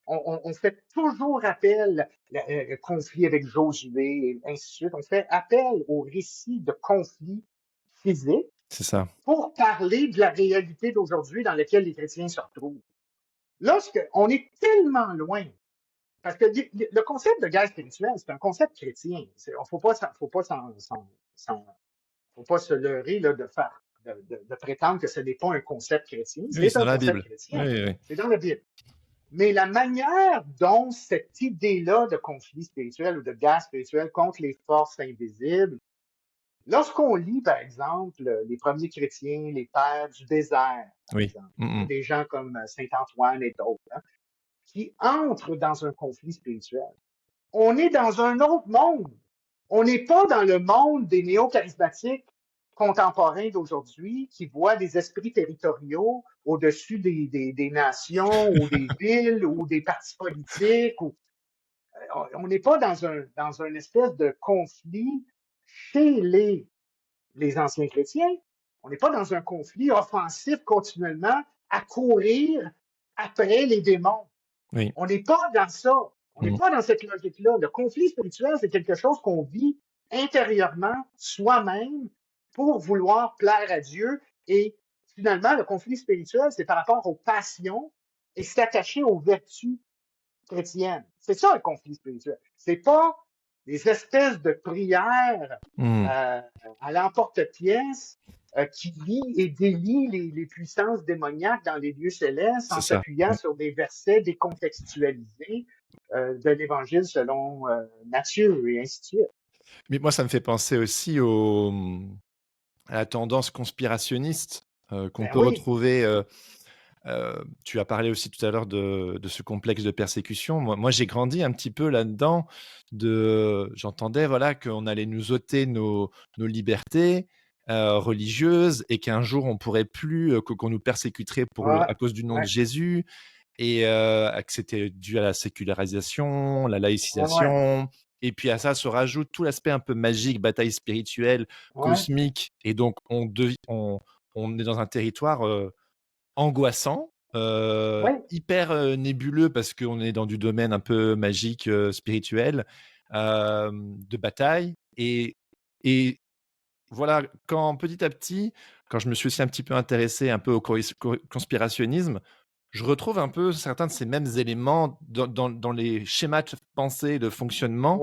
On fait toujours appel au conflit avec Josué et ainsi de suite. On fait appel aux récits de conflits physiques c'est ça. pour parler de la réalité d'aujourd'hui dans laquelle les chrétiens se retrouvent. Lorsqu'on est tellement loin, parce que le concept de guerre spirituelle, c'est un concept chrétien. Il ne faut pas se leurrer là, de prétendre que ce n'est pas un concept chrétien. Oui, C'est c'est un dans la concept Bible. chrétien. Oui, oui. C'est dans la Bible. Mais la manière dont cette idée-là de conflit spirituel ou de guerre spirituelle contre les forces invisibles, lorsqu'on lit, par exemple, les premiers chrétiens, les pères du désert, par Oui. exemple, des gens comme Saint Antoine et d'autres, hein, qui entrent dans un conflit spirituel, on est dans un autre monde. On n'est pas dans le monde des néo-charismatiques contemporains d'aujourd'hui qui voient des esprits territoriaux au-dessus des nations ou des villes ou des partis politiques. On n'est pas dans un espèce de conflit chez les anciens chrétiens. On n'est pas dans un conflit offensif continuellement à courir après les démons. Oui. On n'est pas dans ça. On n'est pas dans cette logique-là. Le conflit spirituel, c'est quelque chose qu'on vit intérieurement, soi-même, pour vouloir plaire à Dieu. Et finalement, le conflit spirituel, c'est par rapport aux passions et s'attacher aux vertus chrétiennes. C'est ça, le conflit spirituel. C'est pas des espèces de prières à l'emporte-pièce qui lient et délient les puissances démoniaques dans les lieux célestes en s'appuyant sur des versets décontextualisés de l'Évangile selon Matthieu et ainsi de suite. Mais moi, ça me fait penser aussi à la tendance conspirationniste qu'on peut retrouver. Tu as parlé aussi tout à l'heure de ce complexe de persécution. Moi, j'ai grandi un petit peu là-dedans. J'entendais voilà, qu'on allait nous ôter nos libertés religieuses et qu'un jour, on ne pourrait plus, qu'on nous persécuterait à cause du nom de Jésus et que c'était dû à la sécularisation, la laïcisation. Et puis à ça se rajoute tout l'aspect un peu magique, bataille spirituelle, cosmique. Et donc, on est dans un territoire angoissant, hyper nébuleux parce qu'on est dans du domaine un peu magique, spirituel, de bataille. Et voilà, quand petit à petit, quand je me suis aussi un petit peu intéressé un peu au conspirationnisme, je retrouve un peu certains de ces mêmes éléments dans les schémas de pensée, de fonctionnement.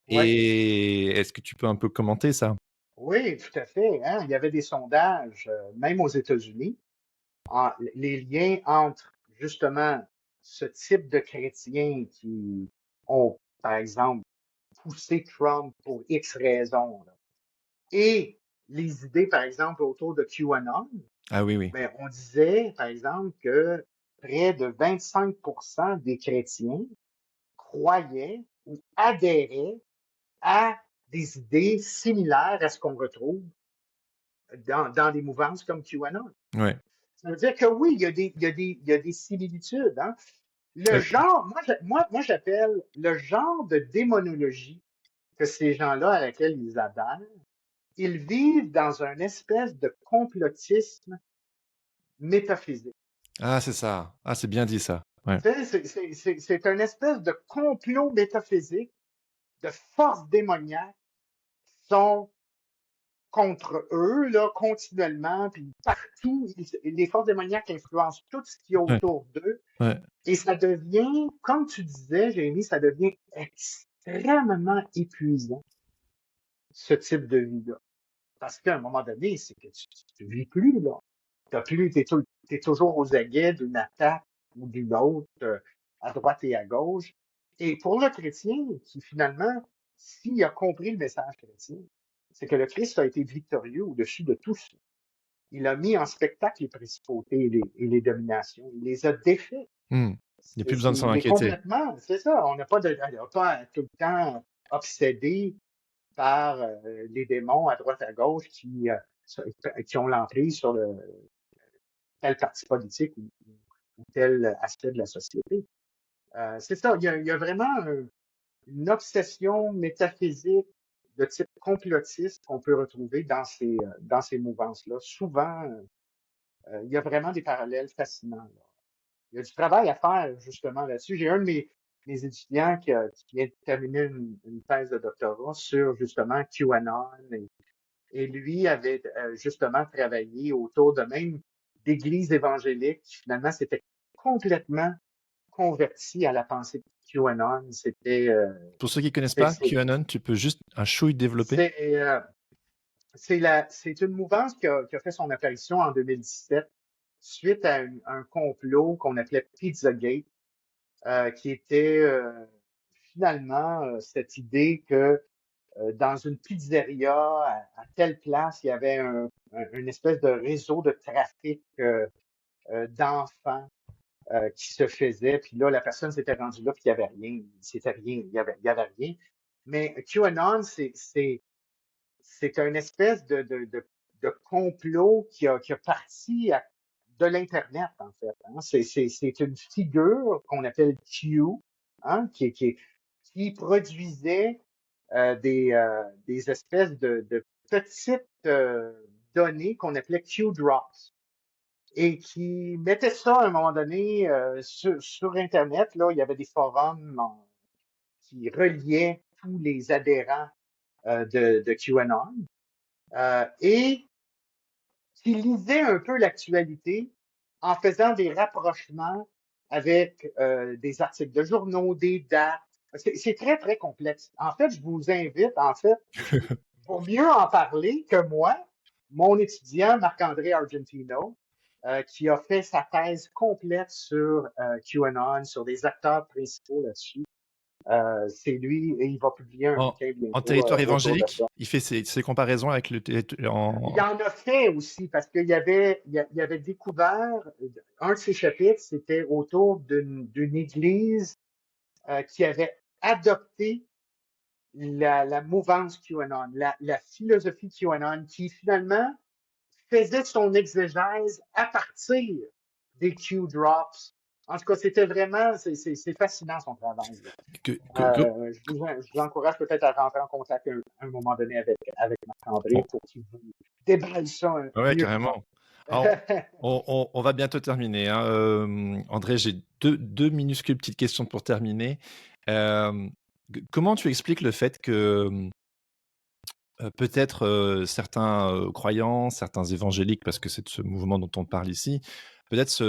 Et est-ce que tu peux un peu commenter ça? Oui, tout à fait. Hein? Il y avait des sondages, même aux États-Unis, les liens entre justement ce type de chrétiens qui ont, par exemple, poussé Trump pour X raisons, là, et les idées, par exemple, autour de QAnon. Ah oui, oui. Mais on disait, par exemple, que près de 25% des chrétiens croyaient ou adhéraient à des idées similaires à ce qu'on retrouve dans des mouvances comme QAnon. Ouais. Ça veut dire que oui, il y a des similitudes. Hein? Le genre, moi, j'appelle le genre de démonologie que ces gens-là à laquelle ils adhèrent, ils vivent dans une espèce de complotisme métaphysique. Ah, c'est ça. Ah, c'est bien dit ça. Ouais. C'est une espèce de complot métaphysique de forces démoniaques qui sont contre eux, là, continuellement, puis partout, les forces démoniaques influencent tout ce qui est autour d'eux. Et ça devient, comme tu disais, Jérémy, ça devient extrêmement épuisant, ce type de vie-là. Parce qu'à un moment donné, c'est que tu vis plus, là. T'es toujours aux aguets d'une attaque ou d'une autre, à droite et à gauche. Et pour le chrétien, qui finalement, s'il a compris le message chrétien, c'est que le Christ a été victorieux au-dessus de tout ça. Il a mis en spectacle les principautés et les dominations. Il les a défaits. Il n'y a plus besoin de s'en inquiéter. Complètement, c'est ça. On n'a pas pas tout le temps obsédé par les démons à droite à gauche qui ont l'emprise sur tel parti politique ou tel aspect de la société. C'est ça, il y a vraiment une obsession métaphysique de type complotiste qu'on peut retrouver dans ces mouvances-là. Souvent, il y a vraiment des parallèles fascinants, là. Il y a du travail à faire justement là-dessus. J'ai un de mes étudiants qui vient de terminer une thèse de doctorat sur justement QAnon et lui avait justement travaillé autour de même d'églises évangéliques qui finalement s'étaient complètement converties à la pensée de QAnon. Pour ceux qui ne connaissent pas QAnon, tu peux juste un chouille développer? C'est une mouvance qui a fait son apparition en 2017 suite à un complot qu'on appelait Pizzagate, qui était finalement cette idée que dans une pizzeria à telle place, il y avait une espèce de réseau de trafic d'enfants qui se faisait. Puis là, la personne s'était rendue là, puis il n'y avait rien. Il y avait rien. Mais QAnon, c'est une espèce de de complot qui a parti de l'Internet, en fait. Hein. C'est une figure qu'on appelle Q, hein, qui produisait des espèces de petites données qu'on appelait Q-drops et qui mettait ça à un moment donné sur Internet. Là, il y avait des forums qui reliaient tous les adhérents de QAnon et qui lisaient un peu l'actualité en faisant des rapprochements avec des articles de journaux, des dates. C'est très, très complexe. En fait, je vous invite, en fait, pour mieux en parler que moi, mon étudiant Marc-André Argentino, qui a fait sa thèse complète sur QAnon, sur des acteurs principaux là-dessus. C'est lui, et il va publier un bouquin bientôt En territoire autour de ça. évangélique, il fait ses comparaisons avec le Il en a fait aussi, parce qu'il y avait, il avait découvert, un de ses chapitres, c'était autour d'une église qui avait adopté la mouvance QAnon, la philosophie QAnon, qui finalement faisait son exégèse à partir des Q-drops. En tout cas, c'était vraiment, c'est fascinant son travail. Je vous encourage peut-être à rentrer en contact à un moment donné avec Marc-André pour qu'il vous déballe ça ouais, mieux que moi. carrément. Alors, on va bientôt terminer. Hein. André, j'ai deux minuscules petites questions pour terminer. Comment tu expliques le fait que peut-être certains croyants, certains évangéliques, parce que c'est de ce mouvement dont on parle ici, peut-être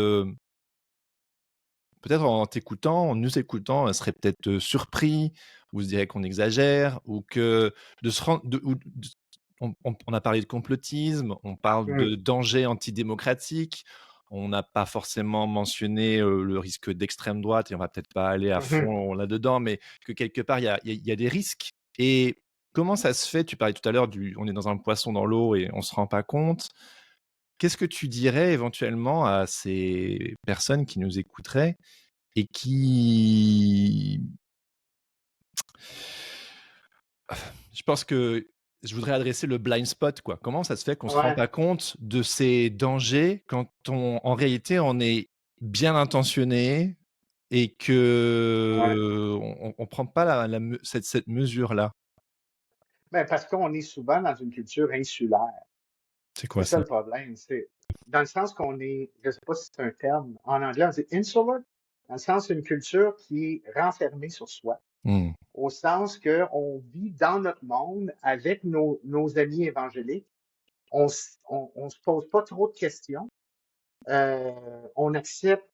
en t'écoutant, en nous écoutant, seraient peut-être surpris, ou se diraient qu'on exagère, ou que de se rendre, on a parlé de complotisme, on parle de danger antidémocratique, on n'a pas forcément mentionné le risque d'extrême droite, et on va peut-être pas aller à fond là-dedans, mais que quelque part, il y a des risques. Et comment ça se fait? Tu parlais tout à l'heure on est dans un poisson dans l'eau et on se rend pas compte. Qu'est-ce que tu dirais éventuellement à ces personnes qui nous écouteraient et qui... Je pense que je voudrais adresser le blind spot, quoi. Comment ça se fait qu'on se rend pas compte de ces dangers quand en réalité, on est bien intentionné et que on prend pas cette mesure-là? Ben, parce qu'on est souvent dans une culture insulaire. C'est C'est quoi ça ça? le problème. C'est dans le sens qu'on est, je sais pas si c'est un terme, en anglais on dit insular, dans le sens d'une culture qui est renfermée sur soi, au sens qu'on vit dans notre monde avec nos amis évangéliques. On se pose pas trop de questions. On accepte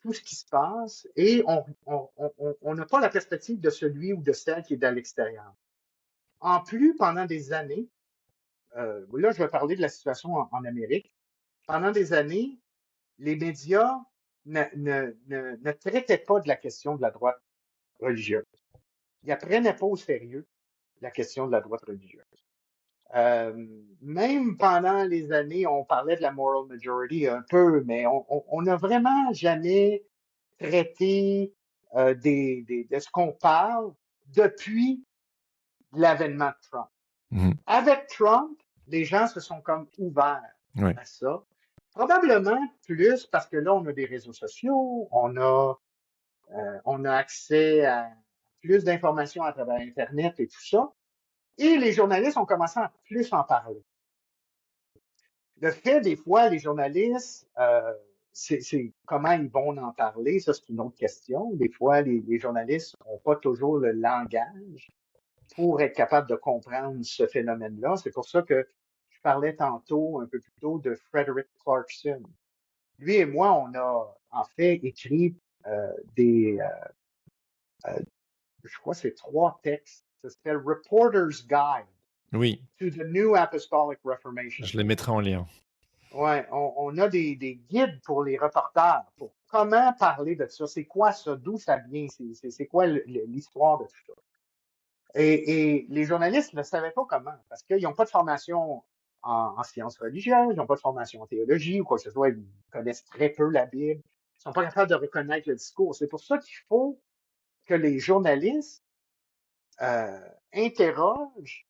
tout ce qui se passe et on n'a pas la perspective de celui ou de celle qui est à l'extérieur. En plus, pendant des années, là, je vais parler de la situation en Amérique. Pendant des années, les médias ne traitaient pas de la question de la droite religieuse. Ils apprenaient pas au sérieux la question de la droite religieuse. Même pendant les années, on parlait de la moral majority un peu, mais on n'a vraiment jamais traité de ce qu'on parle depuis l'avènement de Trump. Avec Trump, les gens se sont comme ouverts à ça. Probablement plus parce que là, on a des réseaux sociaux, on a accès à plus d'informations à travers Internet et tout ça. Et les journalistes ont commencé à plus en parler. Le fait, des fois, les journalistes, c'est comment ils vont en parler, ça c'est une autre question. Des fois, les journalistes n'ont pas toujours le langage pour être capable de comprendre ce phénomène-là. C'est pour ça que je parlais tantôt, un peu plus tôt, de Frederick Clarkson. Lui et moi, on a en fait écrit je crois que c'est 3 textes. Ça s'appelle Reporter's Guide to the New Apostolic Reformation. Je les mettrai en lien. Ouais, on a des guides pour les reporters, pour comment parler de ça. C'est quoi ça? D'où ça vient? C'est quoi l'histoire de tout ça? Et les journalistes ne savaient pas comment, parce qu'ils n'ont pas de formation en sciences religieuses, ils n'ont pas de formation en théologie ou quoi que ce soit, ils connaissent très peu la Bible, ils sont pas capables de reconnaître le discours. C'est pour ça qu'il faut que les journalistes interrogent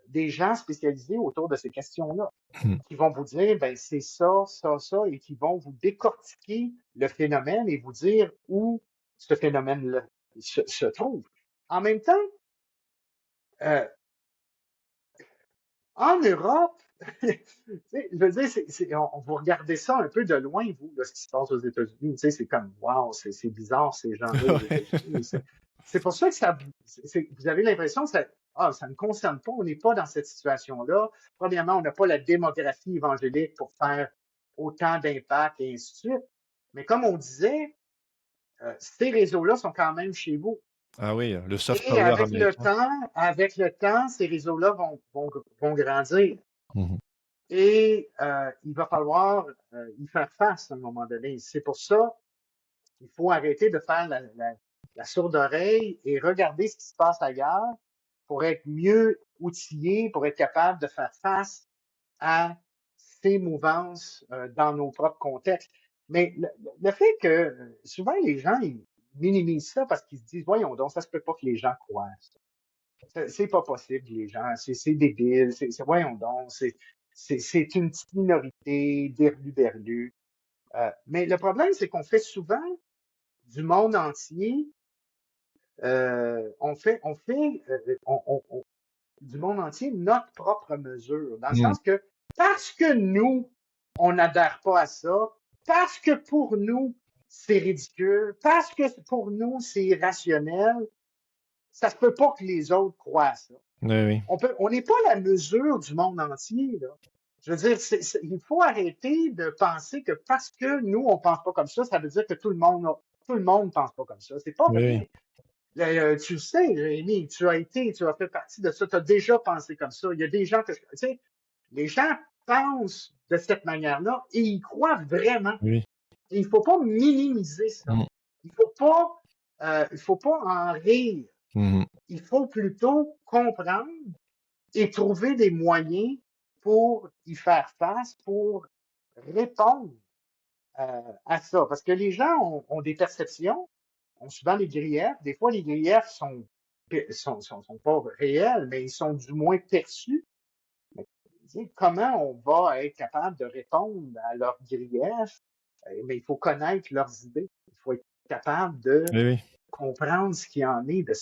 des gens spécialisés autour de ces questions-là, Mhm. qui vont vous dire, ben, c'est ça, ça, ça, et qui vont vous décortiquer le phénomène et vous dire où ce phénomène-là se trouve. En même temps, euh, en Europe, je veux dire, vous regardez ça un peu de loin, vous, là, ce qui se passe aux États-Unis. Tu sais, c'est comme, wow, c'est bizarre, ces gens-là aux Ouais. États-Unis. C'est pour ça que vous avez l'impression que ça ne concerne pas, on n'est pas dans cette situation-là. Premièrement, on n'a pas la démographie évangélique pour faire autant d'impact et ainsi de suite. Mais comme on disait, ces réseaux-là sont quand même chez vous. Ah oui, le soft Et power américain. avec le temps, ces réseaux-là vont grandir. Mhm. Et il va falloir y faire face à un moment donné. C'est pour ça qu'il faut arrêter de faire la sourde oreille et regarder ce qui se passe ailleurs pour être mieux outillé, pour être capable de faire face à ces mouvances dans nos propres contextes. Mais le fait que souvent les gens ils minimisent ça parce qu'ils se disent, voyons donc, ça se peut pas que les gens croient. C'est pas possible, les gens. C'est débile. Voyons donc. C'est une petite minorité berlu-berlu. Mais le problème, c'est qu'on fait souvent du monde entier, du monde entier notre propre mesure. Dans le Mhm. sens que parce que nous, on n'adhère pas à ça, parce que pour nous, c'est ridicule, parce que pour nous, c'est irrationnel, ça se peut pas que les autres croient à ça. Oui, oui. On n'est pas la mesure du monde entier, là. Je veux dire, il faut arrêter de penser que parce que nous, on pense pas comme ça veut dire que tout le monde pense pas comme ça. C'est pas Oui, oui. vrai. Tu le sais, Rémi, tu as fait partie de ça, tu as déjà pensé comme ça. Il y a des gens tu sais, les gens pensent de cette manière-là et ils croient vraiment. Oui. Et il faut pas minimiser ça. Mhm. Il faut pas en rire. Mhm. Il faut plutôt comprendre et trouver des moyens pour y faire face, pour répondre à ça. Parce que les gens ont des perceptions, ont souvent des griefs. Des fois, les griefs sont pas réels, mais ils sont du moins perçus. Mais, comment on va être capable de répondre à leurs griefs? Mais il faut connaître leurs idées. Il faut être capable de Oui, oui. comprendre ce qu'il en est de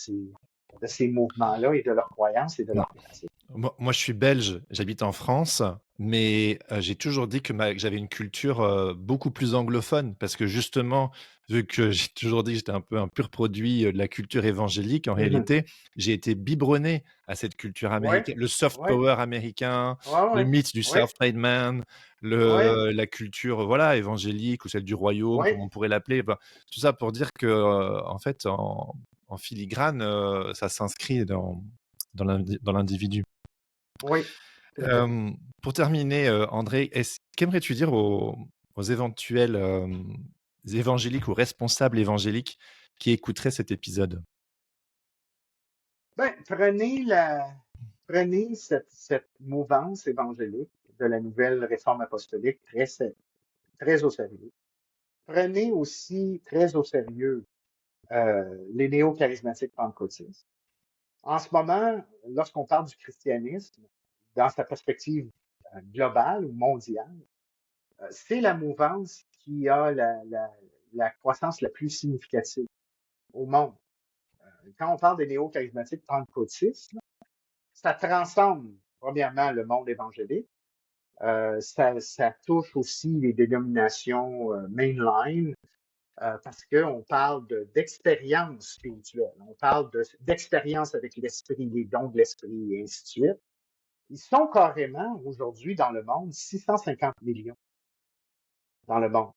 ces mouvements-là et de leurs croyances et de leurs pratiques. Moi, je suis belge, j'habite en France, mais j'ai toujours dit que j'avais une culture beaucoup plus anglophone parce que justement, vu que j'ai toujours dit que j'étais un peu un pur produit de la culture évangélique, en Mhm. réalité, j'ai été biberonné à cette culture Ouais, américaine, le soft ouais, power américain, ouais, le ouais, mythe du ouais, self-made man, ouais, la culture voilà évangélique ou celle du royaume, comme ouais, on pourrait l'appeler. Enfin, tout ça pour dire que en fait, en filigrane, ça s'inscrit dans l'individu. oui, tout à fait. Pour terminer, André, qu'aimerais-tu dire aux éventuels, évangéliques ou responsables évangéliques qui écouteraient cet épisode? Ben, prenez cette mouvance évangélique de la nouvelle réforme apostolique très au sérieux. Prenez aussi très au sérieux les néo-charismatiques pentecôtistes. En ce moment, lorsqu'on parle du christianisme, dans sa perspective globale ou mondiale, c'est la mouvance qui a la croissance la plus significative au monde. Quand on parle des néo-charismatiques pentecôtistes, là, ça transcende, premièrement, le monde évangélique. Ça touche aussi les dénominations mainline parce qu'on parle d'expérience spirituelle. On parle d'expérience avec l'esprit, les dons de l'esprit et ainsi de suite. Ils sont carrément, aujourd'hui, dans le monde, 650 millions dans le monde,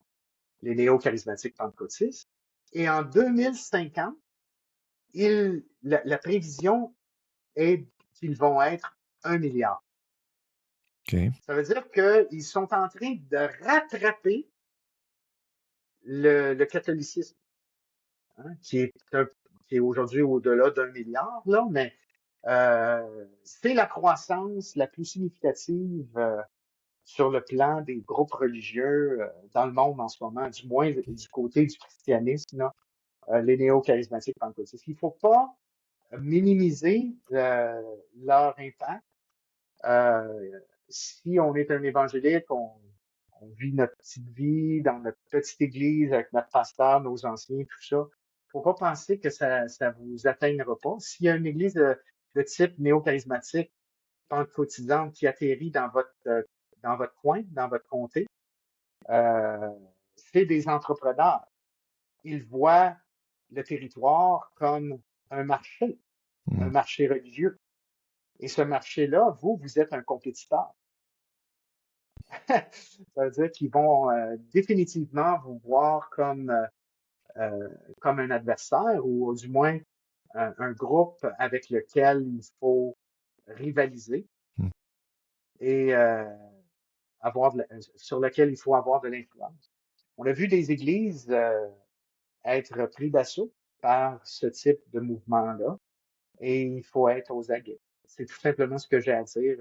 les néo-charismatiques pentecôtistes. Et en 2050, la prévision est qu'ils vont être 1 milliard. OK. Ça veut dire qu'ils sont en train de rattraper le catholicisme, hein, qui est aujourd'hui au-delà d'1 milliard, là, mais c'est la croissance la plus significative sur le plan des groupes religieux dans le monde en ce moment, du moins du côté du christianisme, là, les néo-charismatiques pentecôtistes. Il faut pas minimiser leur impact. Si on est un évangélique, on vit notre petite vie dans notre petite église avec notre pasteur, nos anciens, tout ça. Faut pas penser que ça vous atteindra pas. S'il y a une église de type néo-charismatique, pentecôtisante qui atterrit dans votre coin, dans votre comté, c'est des entrepreneurs. Ils voient le territoire comme un marché religieux. Et ce marché-là, vous êtes un compétiteur. Ça veut dire qu'ils vont définitivement vous voir comme un adversaire ou du moins un groupe avec lequel il faut rivaliser et sur lequel il faut avoir de l'influence. On a vu des églises être pris d'assaut par ce type de mouvement-là et il faut être aux aguets. C'est tout simplement ce que j'ai à dire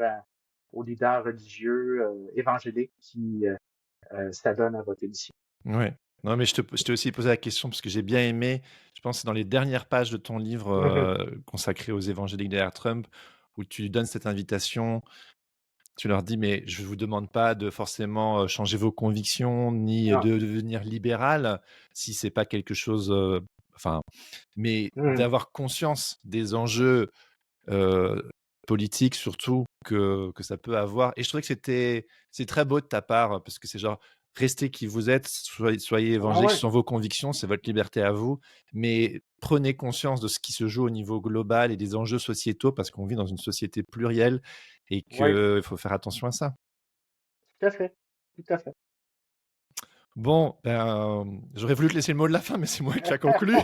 aux leaders religieux évangéliques qui s'adonnent à votre émission. Ouais. Non, mais je t'ai aussi posé la question parce que j'ai bien aimé, je pense que c'est dans les dernières pages de ton livre consacré aux évangéliques derrière Trump, où tu donnes cette invitation. Tu leur dis, mais je ne vous demande pas de forcément changer vos convictions, ni Non. de devenir libéral, si ce n'est pas quelque chose... mais d'avoir conscience des enjeux politiques, surtout, que ça peut avoir. Et je trouvais que c'est très beau de ta part, parce que c'est genre, restez qui vous êtes, soyez évangéliques, ce sont vos convictions, c'est votre liberté à vous, mais prenez conscience de ce qui se joue au niveau global et des enjeux sociétaux, parce qu'on vit dans une société plurielle et qu'il faut faire attention à ça. Tout à fait, tout à fait. Bon, j'aurais voulu te laisser le mot de la fin, mais c'est moi qui a conclu.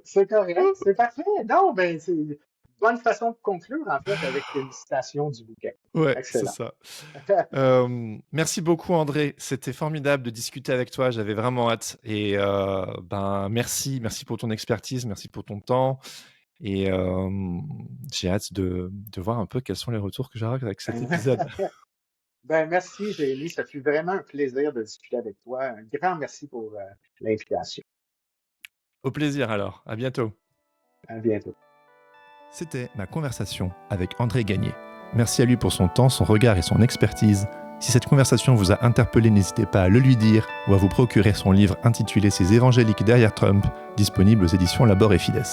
C'est correct, c'est parfait. Non, ben c'est une bonne façon de conclure, en fait, avec une citation du bouquin. Ouais, excellent. C'est ça. Merci beaucoup, André. C'était formidable de discuter avec toi. J'avais vraiment hâte. Et merci pour ton expertise, merci pour ton temps. Et j'ai hâte de voir un peu quels sont les retours que j'aurai avec cet épisode. Merci, Jérémy. Ça fut vraiment un plaisir de discuter avec toi. Un grand merci pour l'invitation. Au plaisir alors. À bientôt. À bientôt. C'était ma conversation avec André Gagné. Merci à lui pour son temps, son regard et son expertise. Si cette conversation vous a interpellé, n'hésitez pas à le lui dire ou à vous procurer son livre intitulé « Ces évangéliques derrière Trump », disponible aux éditions Labor et Fides.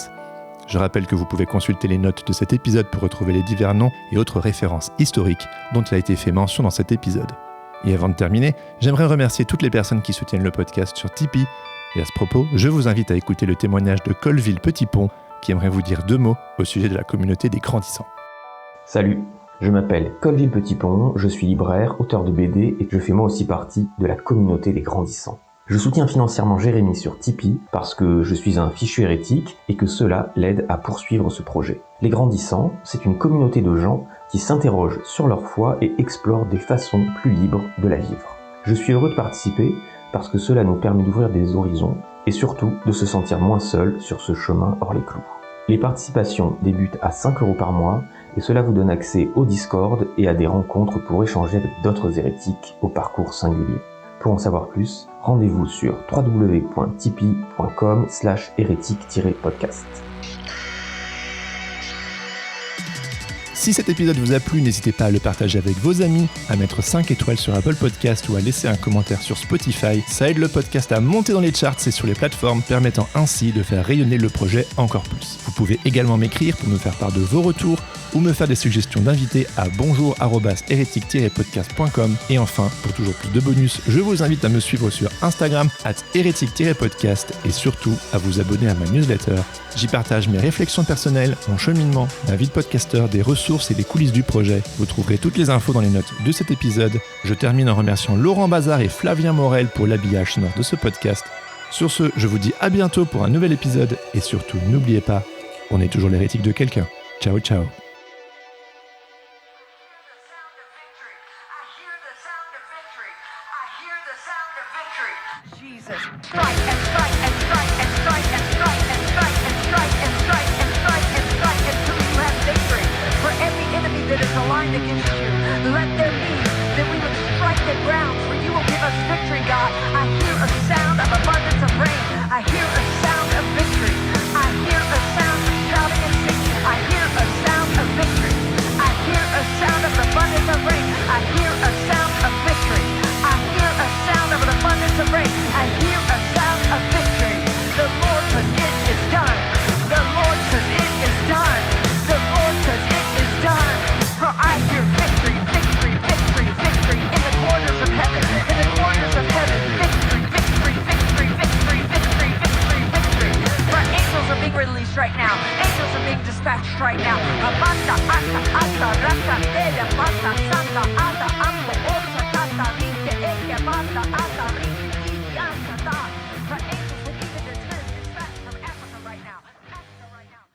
Je rappelle que vous pouvez consulter les notes de cet épisode pour retrouver les divers noms et autres références historiques dont il a été fait mention dans cet épisode. Et avant de terminer, j'aimerais remercier toutes les personnes qui soutiennent le podcast sur Tipeee. Et à ce propos, je vous invite à écouter le témoignage de Colville Petitpont qui aimerait vous dire 2 mots au sujet de la communauté des grandissants. Salut, je m'appelle Colville Petitpont, je suis libraire, auteur de BD et je fais moi aussi partie de la communauté des grandissants. Je soutiens financièrement Jérémy sur Tipeee parce que je suis un fichu hérétique et que cela l'aide à poursuivre ce projet. Les grandissants, c'est une communauté de gens qui s'interrogent sur leur foi et explorent des façons plus libres de la vivre. Je suis heureux de participer parce que cela nous permet d'ouvrir des horizons et surtout de se sentir moins seul sur ce chemin hors les clous. Les participations débutent à 5 € par mois et cela vous donne accès au Discord et à des rencontres pour échanger avec d'autres hérétiques au parcours singulier. Pour en savoir plus, rendez-vous sur www.tipeee.com/hérétique-podcast. Si cet épisode vous a plu, n'hésitez pas à le partager avec vos amis, à mettre 5 étoiles sur Apple Podcast ou à laisser un commentaire sur Spotify. Ça aide le podcast à monter dans les charts et sur les plateformes, permettant ainsi de faire rayonner le projet encore plus. Vous pouvez également m'écrire pour me faire part de vos retours ou me faire des suggestions d'invités à bonjour@hérétique-podcast.com. Et enfin, pour toujours plus de bonus, je vous invite à me suivre sur Instagram @hérétique-podcast et surtout à vous abonner à ma newsletter. J'y partage mes réflexions personnelles, mon cheminement, ma vie de podcasteur, des ressources et des coulisses du projet. Vous trouverez toutes les infos dans les notes de cet épisode. Je termine en remerciant Laurent Bazar et Flavien Morel pour l'habillage sonore de ce podcast. Sur ce, je vous dis à bientôt pour un nouvel épisode et surtout, n'oubliez pas, on est toujours l'hérétique de quelqu'un. Ciao, ciao. Against you. Let there be that we would strike the ground, for you will give us victory, God. I hear a sound of abundance of rain. I hear a sound of victory. I hear a sound of shouting and singing. manda, ata, ata, rata, tele, pata, santa, ata, ambo, osa, tata, rite, eke, manda, ata,